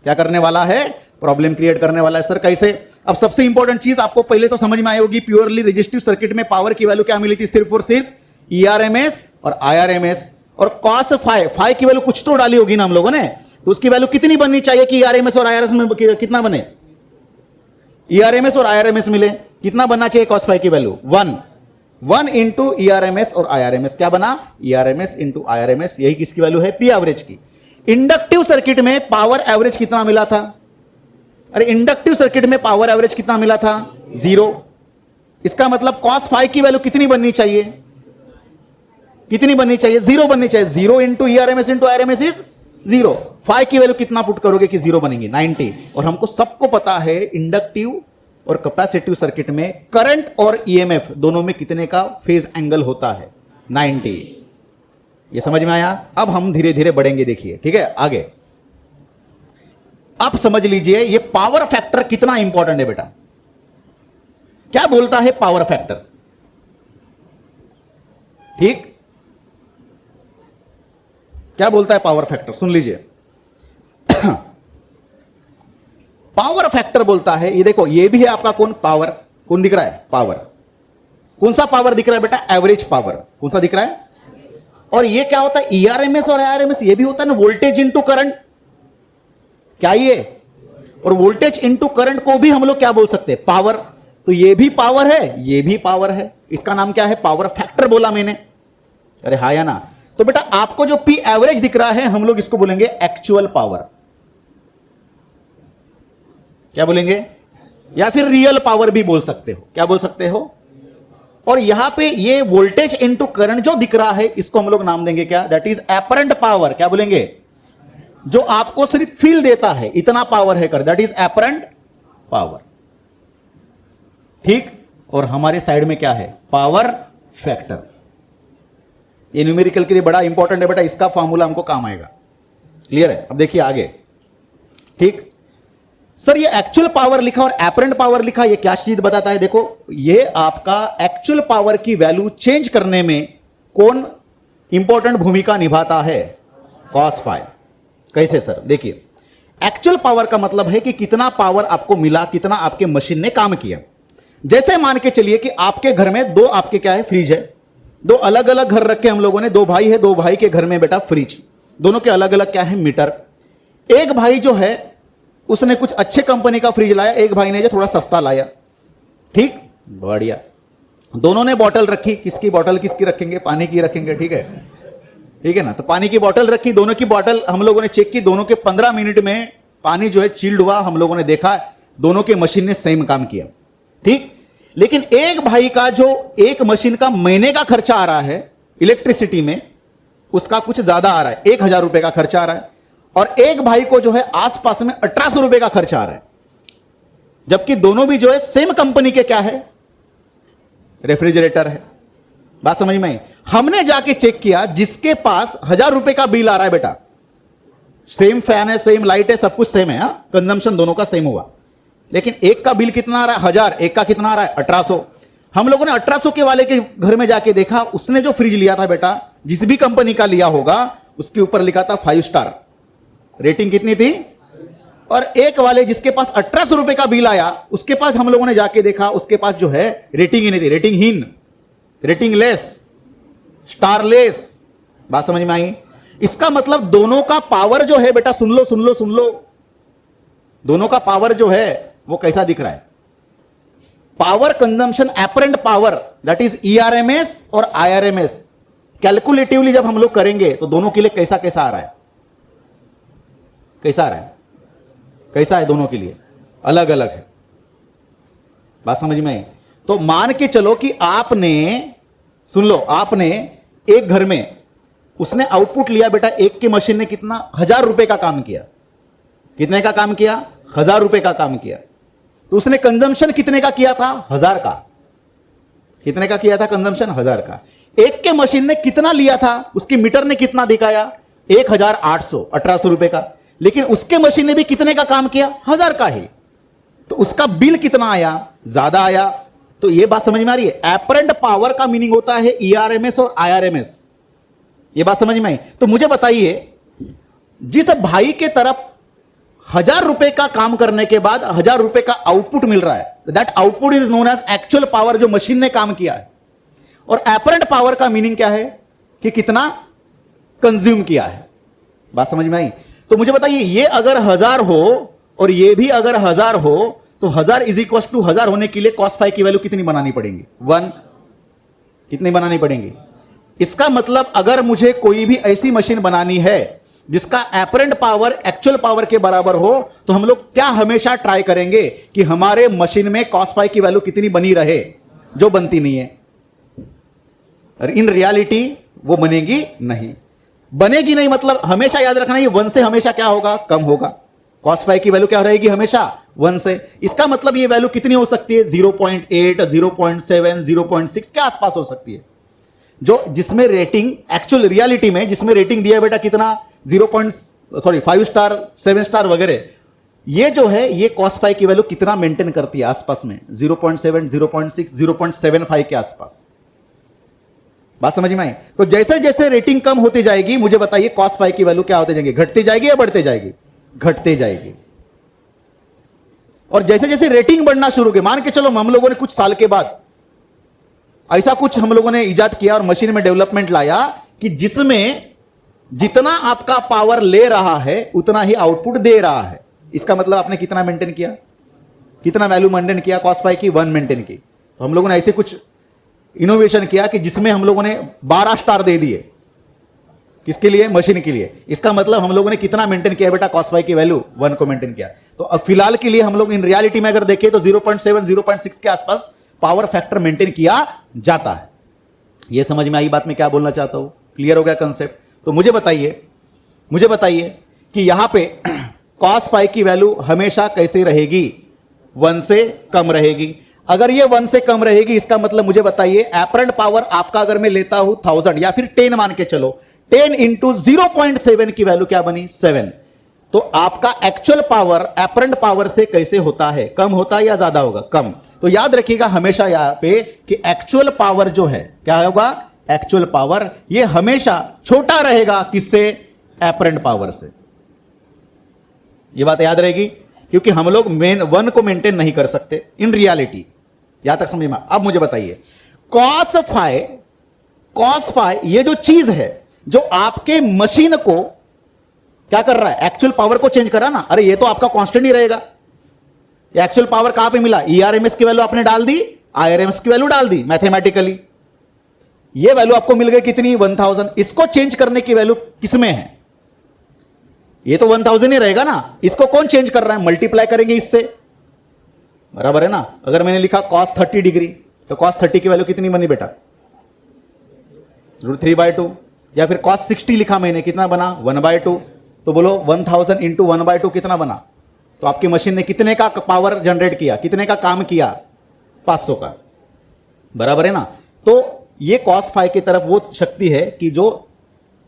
क्या करने वाला है, प्रॉब्लम क्रिएट करने वाला है। सर कैसे? अब सबसे इंपॉर्टेंट चीज आपको पहले तो समझ में आई होगी, प्योरली रेजिस्टिव सर्किट में पावर की वैल्यू क्या मिली थी, सिर्फ और सिर्फ ईआरएमएस और आईआरएमएस। और कॉस फाइव की वैल्यू कुछ तो डाली होगी ना हम लोगों ने, तो उसकी वैल्यू कितनी बननी चाहिए कि ईआरएमएस और आईआरएमएस में कितना बने, ईआरएमएस और आईआरएमएस मिले, कितना बनना चाहिए कॉस फाइव की वैल्यू, 1 इंटू ईआरएमएस और आईआरएमएस। क्या बना, ईआरएमएस इंटू आईआरएमएस। यही किसकी वैल्यू है, पी एवरेज की। इंडक्टिव सर्किट में पावर एवरेज कितना मिला था, अरे इंडक्टिव सर्किट में पावर एवरेज कितना मिला था, 0। इसका मतलब कॉस फाइव की वैल्यू कितनी बननी चाहिए, कितनी बननी चाहिए, 0 बननी चाहिए। 0 इंटू ईआरएमएस इंटू आईआरएमएस इज 0। 5 की वैल्यू कितना पुट करोगे कि 0 बनेगी, 90। और हमको सबको पता है इंडक्टिव और कैपेसिटिव सर्किट में करंट और ईएमएफ दोनों में कितने का फेज एंगल होता है, 90। ये समझ में आया? अब हम धीरे धीरे बढ़ेंगे, देखिए ठीक है आगे। अब समझ लीजिए ये पावर फैक्टर कितना इंपॉर्टेंट है बेटा। क्या बोलता है पावर फैक्टर, ठीक, क्या बोलता है पावर फैक्टर, सुन लीजिए। पावर फैक्टर बोलता है, ये देखो ये भी है आपका कौन, पावर, कौन दिख रहा है, पावर। कौन सा पावर दिख रहा है बेटा, एवरेज पावर। कौन सा दिख रहा है? और ये क्या होता है, ईआरएमएस और आईआरएमएस, ये भी होता है ना वोल्टेज इंटू करंट। क्या ये, और वोल्टेज इंटू करंट को भी हम लोग क्या बोल सकते हैं, पावर। तो ये भी पावर है, ये भी पावर है, इसका नाम क्या है, पावर फैक्टर बोला मैंने। अरे हाँ या ना? तो बेटा आपको जो पी एवरेज दिख रहा है हम लोग इसको बोलेंगे एक्चुअल पावर। क्या बोलेंगे, या फिर रियल पावर भी बोल सकते हो। क्या बोल सकते हो? और यहां पे ये वोल्टेज इनटू करंट जो दिख रहा है इसको हम लोग नाम देंगे क्या, दैट इज एपरेंट पावर। क्या बोलेंगे, जो आपको सिर्फ फील देता है इतना पावर है कर, दैट इज एपरेंट पावर, ठीक। और हमारे साइड में क्या है, पावर फैक्टर। ये न्यूमेरिकल के लिए बड़ा इंपॉर्टेंट है बेटा, इसका फॉर्मूला हमको काम आएगा। क्लियर है? अब देखिए आगे, ठीक। सर ये एक्चुअल पावर लिखा और एपरेंट पावर लिखा, ये क्या चीज बताता है? देखो ये आपका एक्चुअल पावर की वैल्यू चेंज करने में कौन इंपॉर्टेंट भूमिका निभाता है, कॉस फाइव। कैसे सर? देखिए एक्चुअल पावर का मतलब है कि कितना पावर आपको मिला, कितना आपके मशीन ने काम किया। जैसे मान के चलिए कि आपके घर में दो आपके क्या है, फ्रिज है। दो अलग अलग घर रखे हम लोगों ने, दो भाई है, दो भाई के घर में बेटा फ्रिज, दोनों के अलग अलग क्या है, मीटर। एक भाई जो है उसने कुछ अच्छे कंपनी का फ्रिज लाया, एक भाई ने जो थोड़ा सस्ता लाया, ठीक, बढ़िया। दोनों ने बॉटल रखी, किसकी बॉटल किसकी रखेंगे, पानी की रखेंगे, ठीक है, ठीक है ना। तो पानी की बॉटल रखी, दोनों की बॉटल हम लोगों ने चेक की, दोनों के 15 मिनट में पानी जो है चिल्ड हुआ। हम लोगों ने देखा दोनों के मशीन ने सेम काम किया, ठीक। लेकिन एक भाई का जो एक मशीन का महीने का खर्चा आ रहा है इलेक्ट्रिसिटी में, उसका कुछ ज्यादा आ रहा है, 1000 रुपए का खर्चा आ रहा है। और एक भाई को जो है आसपास में 1800 रुपए का खर्चा आ रहा है, जबकि दोनों भी जो है सेम कंपनी के क्या है, रेफ्रिजरेटर है। बात समझ में आई? हमने जाके चेक किया, जिसके पास 1000 रुपए का बिल आ रहा है बेटा, सेम फैन है, सेम लाइट है, सब कुछ सेम है, कंजम्पशन दोनों का सेम हुआ, लेकिन एक का बिल कितना आ रहा है 1000, एक का कितना आ रहा है 1800। हम लोगों ने 1800 के वाले के घर में जाके देखा, उसने जो फ्रिज लिया था बेटा, जिस भी कंपनी का लिया होगा, उसके ऊपर लिखा था 5 स्टार, रेटिंग कितनी थी। और एक वाले जिसके पास 1800 रुपए का बिल आया, उसके पास हम लोगों ने जाके देखा, उसके पास जो है रेटिंग ही नहीं थी, रेटिंगहीन, रेटिंग लेस, स्टारलेस। बात समझ में आई? इसका मतलब दोनों का पावर जो है बेटा, सुन लो सुन लो सुन लो, दोनों का पावर जो है वो कैसा दिख रहा है। Power consumption apparent power, that is E RMS और आईआरएमएस, कैलकुलेटिवली जब हम लोग करेंगे तो दोनों के लिए कैसा कैसा आ रहा है, कैसा आ रहा है, कैसा है, दोनों के लिए अलग अलग है। बात समझ में आई? तो मान के चलो कि आपने, सुन लो, आपने एक घर में, उसने आउटपुट लिया बेटा, एक की मशीन ने कितना 1000 रुपए का काम किया। कितने का काम किया? 1000 रुपए का काम किया। तो उसने कंजम्पशन कितने का किया था? 1000 का। कितने का किया था कंजम्पशन? 1000 का। एक के मशीन ने कितना लिया था? उसकी मीटर ने कितना दिखाया? 1800, 1800 रुपए का। लेकिन उसके मशीन ने भी कितने का काम किया? 1000 का ही। तो उसका बिल कितना आया? ज्यादा आया। तो यह बात समझ में आ रही है? एपरेंट पावर का मीनिंग होता है ईआरएमएस और आईआरएमएस। यह बात समझ में आई? तो मुझे बताइए, जिस भाई के तरफ 1000 रुपए का काम करने के बाद 1000 रुपए का आउटपुट मिल रहा है, that output is known as actual power, जो मशीन ने काम किया है। और एपरेंट पावर का मीनिंग क्या है? कि कितना कंज्यूम किया है। बात समझ में आई? तो मुझे बताइए, ये अगर 1000 हो और ये भी अगर 1000 हो, तो 1000 इज इक्वल टू 1000 होने के लिए cos फाई की वैल्यू कितनी बनानी पड़ेगी? 1। कितनी बनानी पड़ेगी? इसका मतलब अगर मुझे कोई भी ऐसी मशीन बनानी है जिसका एपरेंट पावर एक्चुअल पावर के बराबर हो, तो हम लोग क्या हमेशा ट्राई करेंगे कि हमारे मशीन में cos फाई की वैल्यू कितनी बनी रहे, जो बनती नहीं है। और इन रियलिटी वो बनेगी नहीं। बनेगी नहीं मतलब हमेशा याद रखना, ये 1 से हमेशा क्या होगा? कम होगा। cos फाई की वैल्यू क्या रहेगी? हमेशा 1 से। इसका मतलब ये वैल्यू कितनी हो सकती है? 0.8, 0.7, 0.6 के आसपास हो सकती है। जो जिसमें रेटिंग एक्चुअल रियलिटी में जिसमें रेटिंग दिया बेटा कितना? 5 स्टार, 7 स्टार वगैरह, ये जो है ये cos फाई की वैल्यू कितना मेंटेन करती है आसपास में? 0.7, 0.6, 0.75 के आसपास। बात समझ में आई? तो जैसे जैसे रेटिंग कम होती जाएगी, मुझे बताइए cos फाई की वैल्यू क्या होती जाएगी? घटती जाएगी या बढ़ते जाएगी? घटते जाएगी। और जैसे जैसे रेटिंग बढ़ना शुरू की, मान के चलो हम लोगों ने कुछ साल के बाद ऐसा कुछ हम लोगों ने इजाद किया और मशीन में डेवलपमेंट लाया कि जिसमें जितना आपका पावर ले रहा है उतना ही आउटपुट दे रहा है। इसका मतलब आपने कितना मेंटेन किया? कितना वैल्यू मेंटेन किया? cos फाई की 1 मेंटेन की। तो हम लोगों ने ऐसे कुछ इनोवेशन किया कि जिसमें हम लोगों ने 12 स्टार दे दिए। किसके लिए? मशीन के लिए। इसका मतलब हम लोगों ने कितना मेंटेन किया बेटा? cos फाई की वैल्यू 1 को मेंटेन किया। तो अब फिलहाल के लिए हम लोग इन रियलिटी में अगर देखें तो 0.7, 0.6 के आसपास पावर फैक्टर मेंटेन किया जाता है। यह समझ में आई बात में क्या बोलना चाहता हूं? क्लियर हो गया कंसेप्ट? तो मुझे बताइए कि यहां पे cos फाई की वैल्यू हमेशा कैसे रहेगी? 1 से कम रहेगी। अगर ये 1 से कम रहेगी, इसका मतलब मुझे बताइए एपरेंट पावर आपका अगर मैं लेता हूं 1000 या फिर 10 मान के चलो, 10 इंटू 0.7 की वैल्यू क्या बनी? 7। तो आपका एक्चुअल पावर एपरेंट पावर से कैसे होता है? कम होता है या ज्यादा होगा? कम। तो याद रखिएगा हमेशा यहां पे कि एक्चुअल पावर जो है क्या होगा? एक्चुअल पावर ये हमेशा छोटा रहेगा किससे? एपरेंट पावर से। ये बात याद रहेगी, क्योंकि हम लोग मेन 1 को मेंटेन नहीं कर सकते इन रियलिटी। यहां तक समझ में? अब मुझे बताइए, cos फाई ये जो चीज है जो आपके मशीन को क्या कर रहा है? एक्चुअल पावर को चेंज कर रहा ना। अरे ये तो आपका कांस्टेंट ही रहेगा। एक्चुअल पावर कहां पे मिला? ईआरएमएस की वैल्यू आपने डाल दी, आईआरएमएस की वैल्यू डाल दी मैथमेटिकली। ये वैल्यू आपको मिल गई कितनी? 1000। इसको चेंज करने की वैल्यू किसमें है? ये तो 1000 ही रहेगा ना। इसको कौन चेंज कर रहा है? मल्टीप्लाई करेंगे इससे, बराबर है ना। अगर मैंने लिखा cos 30 डिग्री, तो cos 30 की वैल्यू कितनी बनी बेटा? √3/2। या फिर cos 60 लिखा मैंने, कितना बना? 1/2। तो बोलो 1000 इंटू 1/2 कितना बना? तो आपकी मशीन ने कितने का पावर जनरेट किया? कितने का काम किया? 500 का, बराबर है ना। तो ये cos phi की तरफ वो शक्ति है कि जो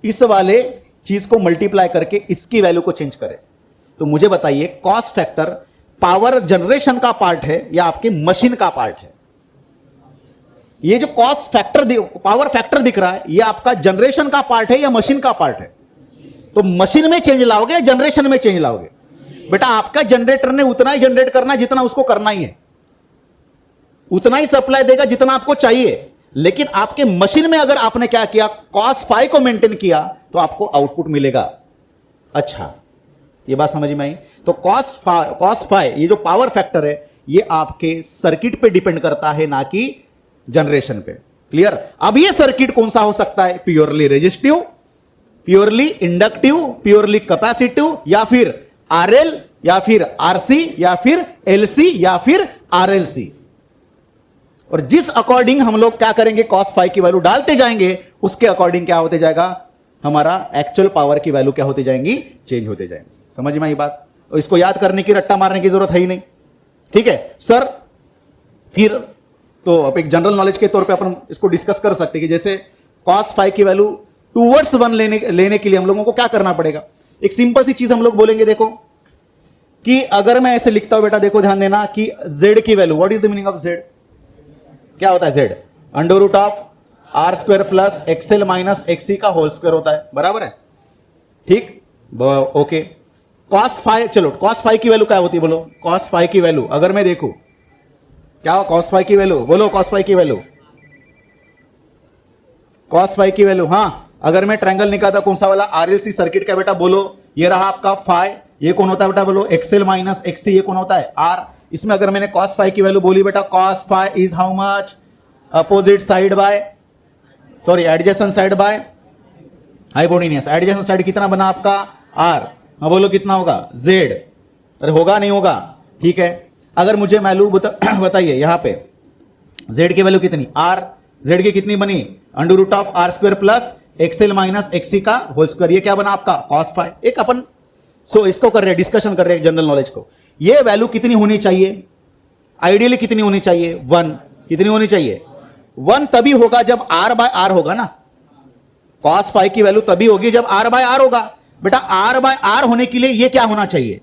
इस वाले चीज को मल्टीप्लाई करके इसकी वैल्यू को चेंज करे। तो मुझे बताइए कॉस फैक्टर पावर जनरेशन का पार्ट है या आपके मशीन का पार्ट है? ये जो कॉस फैक्टर पावर फैक्टर दिख रहा है ये आपका जनरेशन का पार्ट है या मशीन का पार्ट है? तो मशीन में चेंज लाओगे या जनरेशन में चेंज लाओगे? बेटा आपका जनरेटर ने उतना ही जनरेट करना है जितना उसको करना ही है, उतना ही सप्लाई देगा जितना आपको चाहिए। लेकिन आपके मशीन में अगर आपने क्या किया, कॉस फाई को मेंटेन किया तो आपको आउटपुट मिलेगा। अच्छा, ये बात समझ में आई? तो कॉस फाई ये जो पावर फैक्टर है ये आपके सर्किट पे डिपेंड करता है ना कि जनरेशन पे। क्लियर? अब ये सर्किट कौन सा हो सकता है? Purely resistive, purely inductive, purely capacitive, या फिर आरएल, या फिर आरसी, या फिर एलसी, या फिर आरएलसी। और जिस अकॉर्डिंग हम लोग क्या करेंगे, कॉस फाई की वैल्यू डालते जाएंगे, उसके अकॉर्डिंग क्या होते जाएगा, हमारा एक्चुअल पावर की वैल्यू क्या होती जाएंगी, चेंज होते जाएंगे। समझ में आई बात? और इसको याद करने की, रट्टा मारने की जरूरत है ही नहीं। ठीक है सर, फिर तो अब एक जनरल नॉलेज के तौर पे अपन इसको डिस्कस कर सकते हैं कि जैसे कॉस फाई की वैल्यू टूवर्ड्स 1 लेने के लिए हम लोगों को क्या करना पड़ेगा। एक सिंपल सी चीज हम लोग बोलेंगे, देखो कि अगर मैं ऐसे लिखता हूं, बेटा देखो ध्यान देना कि z की वैल्यू, what is the meaning of z? क्या होता है z? Under root of R square plus XL minus XC का होल स्क्वायर होता है, बराबर है? ठीक, ओके। कॉस फाई, चलो कॉस फाई की वैल्यू क्या होती है बोलो? कॉस फाई की वैल्यू अगर मैं देखूं, क्या हो कॉस फाई की वैल्यू? बोलो कॉस फाई की वैल्यू, कॉस फाई की वैल्यू। हां, अगर मैं ट्रायंगल निकालता कौन सा वाला, आरएलसी सर्किट का, बेटा बोलो ये रहा आपका फाई, ये कौन होता है बेटा बोलो? एक्सएल माइनस एक्सी, ये कौन होता है? आर। इसमें अगर मैंने कॉस फाई की वैल्यू बोली बेटा, cos phi is how much? Opposite side by, sorry adjacent side by hypotenuse. Adjacent side कितना बना आपका? आर। हाँ बोलो कितना होगा? जेड। अरे होगा नहीं होगा? ठीक है, अगर मुझे वैल्यू बताइए यहां पे जेड की वैल्यू कितनी? आर। जेड की कितनी बनी? Under root of R square plus XL minus XC का होल स्क्वायर। ये क्या बना आपका? Cos phi. एक अपन इसको कर रहे हैं, डिस्कशन कर रहे हैं जनरल नॉलेज को। ये वैल्यू कितनी होनी चाहिए? आइडियली कितनी होनी चाहिए? 1। कितनी होनी चाहिए? 1 तभी होगा जब आर बाय आर होगा ना। कॉस फाई की वैल्यू तभी होगी जब आर बाय आर होगा। बेटा आर बाय आर होने के लिए ये क्या होना चाहिए?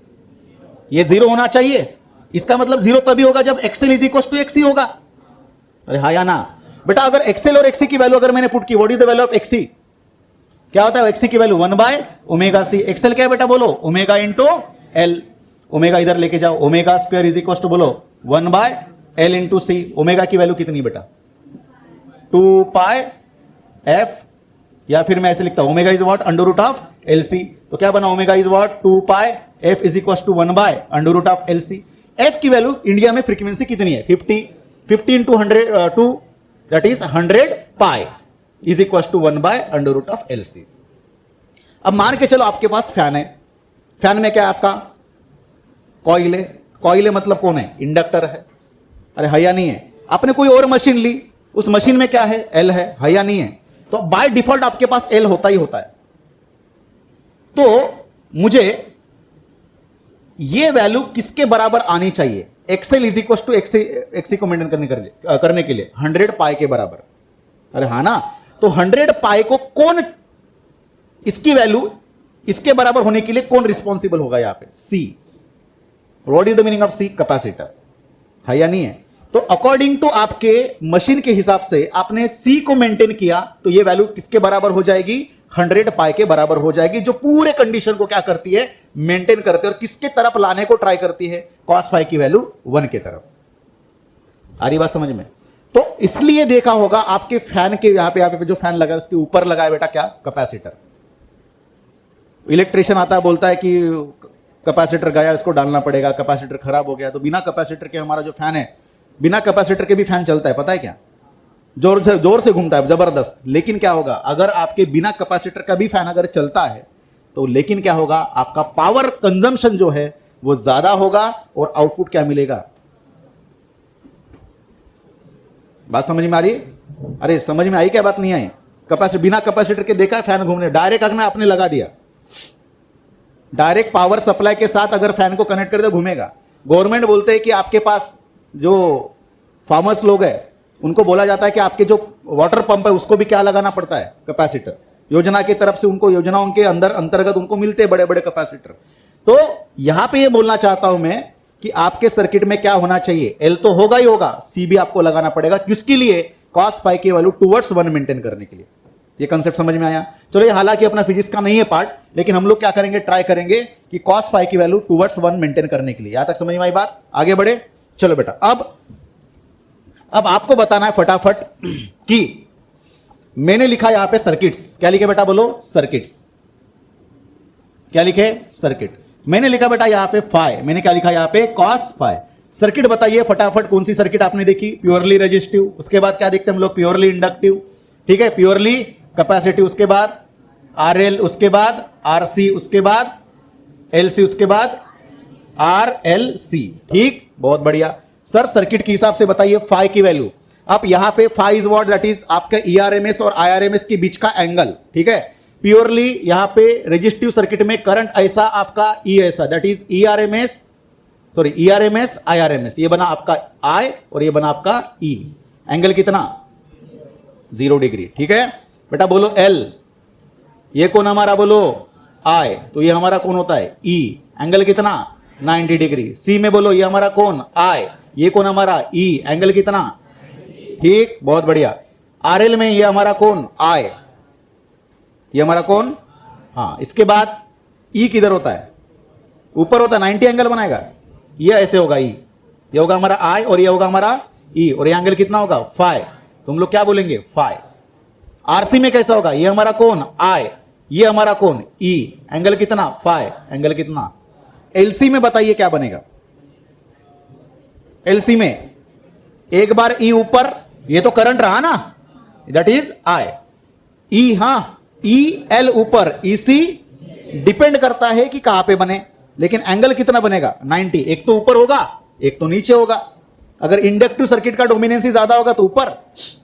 ये 0 होना चाहिए। इसका मतलब 0 तभी होगा जब XL is equal to XC होगा। अरे हाँ या ना? बेटा अगर एक्सएल और एक्सी की वैल्यू अगर मैंने पुट की, what is the value of XC? क्या होता है एक्सी की value? 1 by omega C. XL क्या है बेटा बोलो? Omega into L. ओमेगा इधर लेके जाओ, omega square is equal to बोलो 1 by L into C. Omega की वैल्यू कितनी बेटा? 2 पाई एफ, या फिर मैं ऐसे लिखता हूं omega is what? Under root of L C. तो क्या बना? Omega is what? 2 pi f is equal to 1 by under root of L C. F की वैल्यू इंडिया में फ्रीक्वेंसी कितनी है? 50 into 100 that is 100 pi is equal to 1 by under root of L C. अब मान के चलो आपके पास fan है, फैन में क्या है आपका? कॉइल है। कॉइल है मतलब कौन है? इंडक्टर है। अरे है या नहीं है? आपने कोई और मशीन ली, उस मशीन में क्या है? एल है या नहीं है? तो बाय डिफॉल्ट आपके पास एल होता ही होता है। तो मुझे ये वैल्यू किसके बराबर आनी चाहिए? XL is equal to XC को मेंटेन करने के लिए 100 पाई के बराबर। अरे हाँ ना? तो 100 पाई को कौन, इसकी वैल्यू इसके बराबर होने के लिए कौन रिस्पॉन्सिबल होगा यहां पे? C. What is the meaning of C? Capacitor. है या नहीं है? तो अकॉर्डिंग टू आपके मशीन के हिसाब से आपने सी को मेंटेन किया तो ये वैल्यू किसके बराबर हो जाएगी? 100 पाई के बराबर हो जाएगी, जो पूरे कंडीशन को क्या करती है? मेंटेन करती है। और किसके तरफ लाने को ट्राई करती है? कॉस फाई की वैल्यू 1 के तरफ। आ रही बात समझ में? तो इसलिए देखा होगा आपके फैन के यहां पे जो फैन लगा है उसके ऊपर लगा है बेटा क्या? कैपेसिटर। इलेक्ट्रिशियन आता है, बोलता है कि कैपेसिटर गया, इसको डालना पड़ेगा, कैपेसिटर खराब हो गया। तो बिना कैपेसिटर के हमारा जो फैन है, बिना कैपेसिटर के भी फैन चलता है, पता है क्या? जोर से घूमता है, जबरदस्त। लेकिन क्या होगा अगर आपके बिना कैपेसिटर का भी फैन अगर चलता है तो, लेकिन क्या होगा? आपका पावर कंजम्पशन जो है वो ज्यादा होगा और आउटपुट क्या मिलेगा? बात समझ में आ रही है? अरे समझ में आई क्या? बात नहीं आई? बिना कैपेसिटर के देखा है फैन घूमने, डायरेक्ट अगर आपने लगा दिया, डायरेक्ट पावर सप्लाई के साथ अगर फैन को कनेक्ट कर दे घूमेगा। गवर्नमेंट बोलते हैं कि आपके पास जो फार्मर्स लोग हैं उनको बोला जाता है कि आपके जो वाटर पंप है उसको भी क्या लगाना पड़ता है, कैपेसिटर। योजना की तरफ से उनको, योजनाओं के अंदर अंतर्गत उनको मिलते बड़े बड़े कैपेसिटर। तो यहां पे ये बोलना चाहता हूं मैं कि आपके सर्किट में क्या होना चाहिए, एल तो होगा ही होगा, सी भी आपको लगाना पड़ेगा। किसके लिए, कॉस फाई की वैल्यू टुवर्ड्स 1 मेंटेन करने के लिए। ये कंसेप्ट समझ में आया। चलो ये हालांकि अपना फिजिक्स का नहीं है पार्ट, लेकिन हम लोग क्या करेंगे, ट्राई करेंगे कि कॉस फाई की वैल्यू टुवर्ड्स 1 मेंटेन करने के लिए। यहां तक समझ में आई बात, आगे बढ़े। चलो बेटा, अब आपको बताना है फटाफट कि मैंने लिखा यहां पे सर्किट्स। क्या लिखे बेटा, बोलो सर्किट्स। क्या लिखे, सर्किट। मैंने लिखा बेटा यहां पे फाई, मैंने क्या लिखा यहां पे, कॉस फाई। सर्किट बताइए फटाफट, कौन सी सर्किट आपने देखी, प्योरली रेजिस्टिव, उसके बाद क्या देखते हैं हम लोग, प्योरली इंडक्टिव, ठीक है, प्योरली कैपेसिटिव, उसके बाद आरएल, उसके बाद आरसी, उसके बाद एलसी, उसके बाद आरएलसी। ठीक, बहुत बढ़िया सर। सर्किट के हिसाब से बताइए फाई की वैल्यू। अब यहां पे phi is what, that is आपका ईआरएमएस और आईआरएमएस के बीच का एंगल, ठीक है। प्योरली यहां पे रेजिस्टिव सर्किट में करंट ऐसा, आपका ई ऐसा, दैट इज ईआरएमएस, सॉरी ईआरएमएस आईआरएमएस, ये बना आपका आई और ये बना आपका ई। एंगल कितना, 0 डिग्री, ठीक है बेटा। बोलो एल, ये कौन हमारा, बोलो आई, तो ये हमारा कौन होता है, ई। एंगल कितना, 90 डिग्री। सी में बोलो ये हमारा कौन, आई, ये कौन हमारा, ई, एंगल कितना, ठीक, बहुत बढ़िया। आरएल में ये हमारा कौन, आई, ये हमारा कौन, हाँ। इसके बाद ई किधर होता है, ऊपर होता है, 90 एंगल बनाएगा, ये ऐसे होगा, ई, ये होगा हमारा आई और ये होगा हमारा ई, और ये एंगल कितना होगा, फाई, तुम लोग क्या बोलेंगे, फाई। आरसी में कैसा होगा, ये हमारा कौन, आई, ये हमारा कौन, ई, एंगल कितना, फाई, एंगल कितना। एलसी में बताइए क्या बनेगा, एलसी में एक बार ई ऊपर, ये तो करंट रहा ना, दैट इज आई, ई, हाँ, ई एल ऊपर, ईसी डिपेंड करता है कि कहां पे बने, लेकिन एंगल कितना बनेगा, 90। एक तो ऊपर होगा, एक तो नीचे होगा। अगर इंडक्टिव सर्किट का डोमिनेंसी ज्यादा होगा तो ऊपर,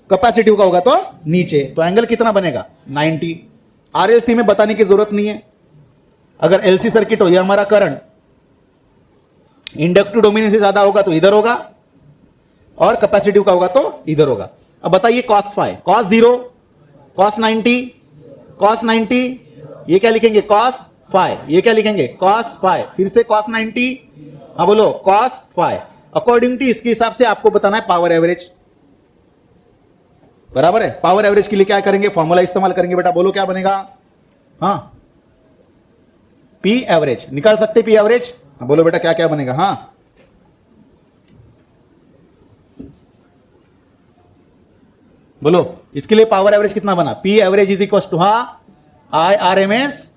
कैपेसिटिव का होगा तो नीचे, तो एंगल कितना बनेगा, 90। आरएलसी में बताने की जरूरत नहीं है। अगर एलसी सर्किट हो, यह हमारा करंट, इंडक्टिव डोमिनेंसी ज्यादा होगा तो इधर होगा, और कैपेसिटिव का होगा तो इधर होगा। अब बताइए cos phi, cos 0, cos 90, cos 90, ये क्या लिखेंगे, कॉस फाई, ये क्या लिखेंगे, कॉस फाई, फिर से कॉस 90, हाँ बोलो कॉस फाई। अकॉर्डिंग टू इसके हिसाब से आपको बताना है पावर एवरेज, बराबर है। पावर एवरेज के लिए क्या करेंगे, फॉर्मूला इस्तेमाल करेंगे बेटा, बोलो क्या बनेगा, हाँ, पी एवरेज। निकाल सकते पी एवरेज, बोलो बेटा क्या क्या बनेगा, हाँ बोलो। इसके लिए पावर एवरेज कितना बना, P average is equal to, हाँ, I R M S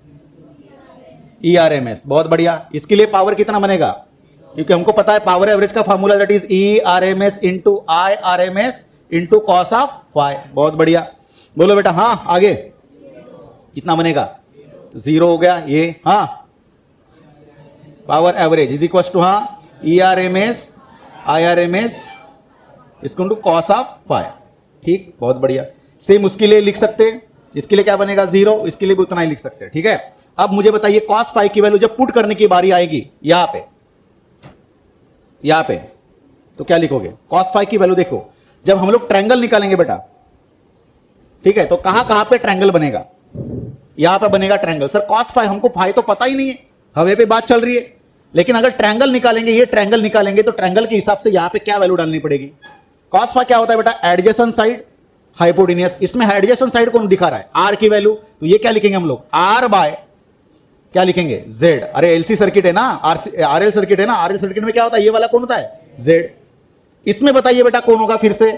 E R M S, बहुत बढ़िया। इसके लिए पावर कितना बनेगा, क्योंकि हमको पता है पावर एवरेज का formula that is E R M S into I R M S into cos of phi, बहुत बढ़िया। बोलो बेटा, हाँ आगे कितना बनेगा, 0 हो गया ये, हाँ। Power average is equal to, हाँ, E R M S I R M S इसको कॉस ऑफ फाई, ठीक, बहुत बढ़िया। सेम उसके लिए लिख सकते हैं, इसके लिए क्या बनेगा 0, इसके लिए भी उतना ही लिख सकते हैं, ठीक है। अब मुझे बताइए कॉस फाई की वैल्यू जब पुट करने की बारी आएगी यहां पे तो क्या लिखोगे, कॉस फाई की वैल्यू देखो, जब हम लोग ट्रायंगल निकालेंगे बेटा, ठीक है, तो कहां पे ट्रायंगल बनेगा, यहां पे बनेगा ट्रायंगल। सर कॉस फाई, हमको फाई तो पता ही नहीं है, हवे पे बात चल रही है, लेकिन अगर ट्रायंगल निकालेंगे, ये ट्रायंगल निकालेंगे तो ट्रायंगल के हिसाब से यहां पे क्या वैल्यू डालनी पड़ेगी। कॉस फाई क्या होता है बेटा, एडजेसेंट साइड हाइपोटेन्यूस। इसमें एडजेसेंट साइड कौन दिखा रहा है, आर की वैल्यू, तो ये क्या लिखेंगे हम लोग, आर बाय क्या लिखेंगे, जेड। अरे एलसी सर्किट है ना, आरएल सर्किट है ना, आरएल सर्किट में क्या होता है, ये वाला कौन होता है, जेड। इसमें बताइए बेटा कौन होगा, फिर से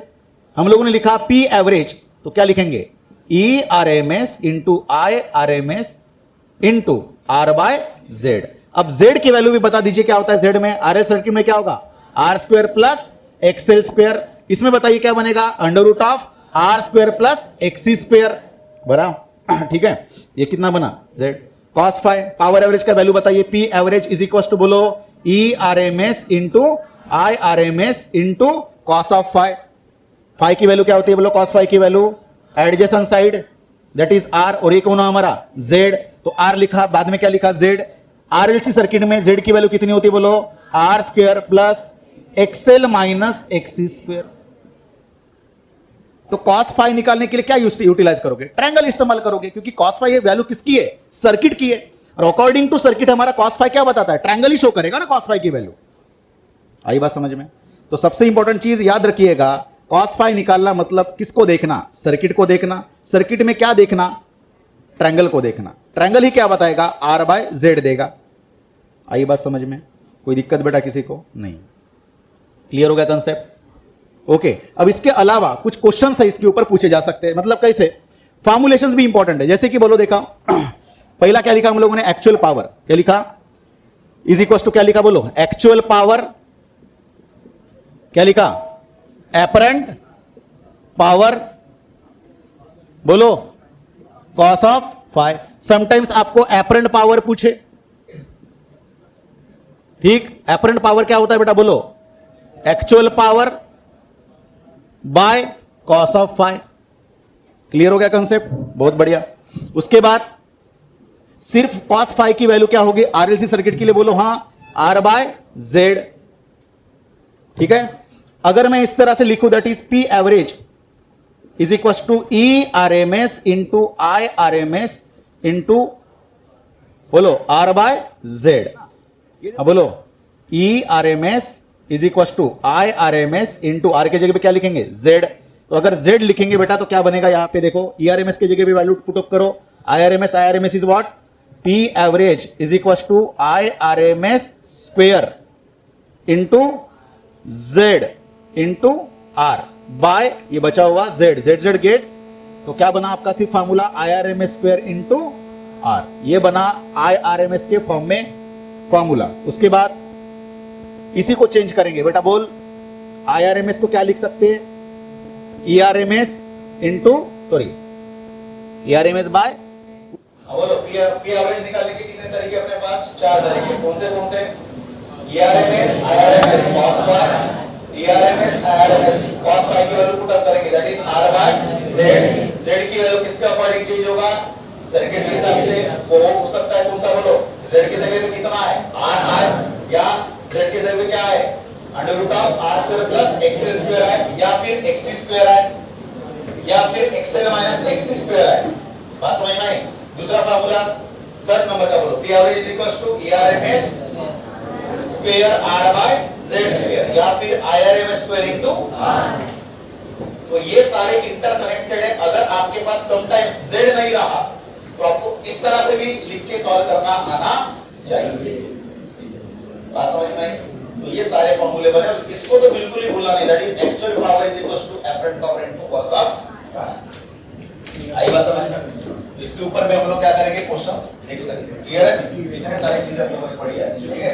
हम लोगों ने लिखा पी एवरेज, तो क्या लिखेंगे, E R M S into I R M S into R by Z. अब जेड की वैल्यू भी बता दीजिए क्या होता है जेड में, आरएल सर्किट में क्या होगा, R square plus X L square. इसमें बताइए क्या बनेगा, under root of R square plus X C square, बराबर, ठीक है। ये कितना बना, Z. Cos phi, power average का वैल्यू बताइए, P average is equal to, बोलो E R M S into I R M S into cos of phi. Phi की वैल्यू क्या होती है, बोलो कॉस फाई की value, adjacent side that is are, और ये कौन है हमारा, जेड, तो आर लिखा, बाद में क्या लिखा, जेड। आरएलसी सर्किट में जेड की वैल्यू कितनी होती है, बोलो R square plus XL minus XC square. तो cos फाई निकालने के लिए क्या यूटिलाइज करोगे? ट्रायंगल इस्तेमाल करोगे, क्योंकि cos फाई ये वैल्यू किसकी है? सर्किट की है, और अकॉर्डिंग टू सर्किट हमारा cos फाई क्या बताता है? ट्रायंगल ही शो करेगा ना cos फाई की वैल्यू। आई बात समझ में? तो सबसे इंपॉर्टेंट चीज याद रखिएगा, cos फाई निकालना मतलब किसको देखना? सर्किट को देखना। सर्किट में क्या देखना? ट्रायंगल को देखना। ट्रायंगल ही क्या बताएगा? R/Z देगा। आई बात समझ में? कोई दिक्कत बेटा किसी को? नहीं। क्लियर हो गया कंसेप्ट? ओके। अब इसके अलावा कुछ क्वेश्चंस है इसके ऊपर पूछे जा सकते हैं, मतलब कैसे? फॉर्मुलेशंस भी इंपॉर्टेंट है, जैसे कि बोलो देखा पहला क्या लिखा हम लोगों ने? Actual power. क्या लिखा? इज इक्वल टू क्या लिखा बोलो? Actual power. क्या लिखा? Apparent power. बोलो कॉस ऑफ फाई। समटाइम्स आपको एपरेंट पावर पूछे, ठीक? एपरेंट पावर क्या होता है बेटा? बोलो actual power by cos of phi. Clear हो गया कंसेप्ट? बहुत बढ़िया। उसके बाद सिर्फ कॉस फाई की वैल्यू क्या होगी आरएलसी सर्किट के लिए? बोलो हाँ, R/Z। ठीक है। अगर मैं इस तरह से लिखूं, that is P average is equal to ERMS into IRMS into बोलो R/Z। अब बोलो ERMS is equal to IRMS into R के जगह पे क्या लिखेंगे? Z। तो अगर Z लिखेंगे बेटा तो क्या बनेगा? यहां पे देखो, ERMS के जगह पे वैल्यू पुट अप करो। IRMS is what? P average is equal to IRMS square into Z into R by ये बचा हुआ Z गेट। तो क्या बना आपका सिर्फ formula? IRMS square into R। ये बना IRMS के फॉर्म में फॉर्मूला। उसके बाद इसी को चेंज करेंगे बेटा। बोल IRMS को क्या लिख सकते हैं? ERMS into ERMS by. बोलो P एवरेज निकालने के कितने तरीके अपने पास? 4 तरीके। कौन से? ERMS IRMS cos phi, ERMS IRMS cos phi की वैल्यू पुट अप करेंगे, दैट इज R/Z। Z की वैल्यू किसके अकॉर्डिंग चेंज होगा? सर्किट के हिसाब से। वो हो सकता है कौन सा? बोलो Z की जगह पे कितना है? R या Z की जगह पे क्या है? √R² प्लस XL² है, या फिर XC² है, या फिर XL माइनस XC² है। बात समझ में आई? दूसरा फार्मूला थर्ड नंबर का बोलो, P average is equal to ERMS square R/Z square, या फिर IRMS स्क्वायर इनटू R। तो ये सारे इंटरकनेक्टेड है। अगर आपके पास समटाइम्स Z नहीं रहा तो आपको इस तरह से भी लिख के सॉल्व करना आना चाहिए। बात समझ में आई? तो ये सारे फॉर्मूले बने, और इसको तो बिल्कुल ही भूलना नहीं, that is actual power is equal to apparent power into cos of phi. आई बात समझ में? इसके ऊपर में हम लोग क्या करेंगे? क्वेश्चंस लिख सकते हैं। क्लियर है? इतने सारी चीजें हम लोगों ने पढ़ी है, ठीक है?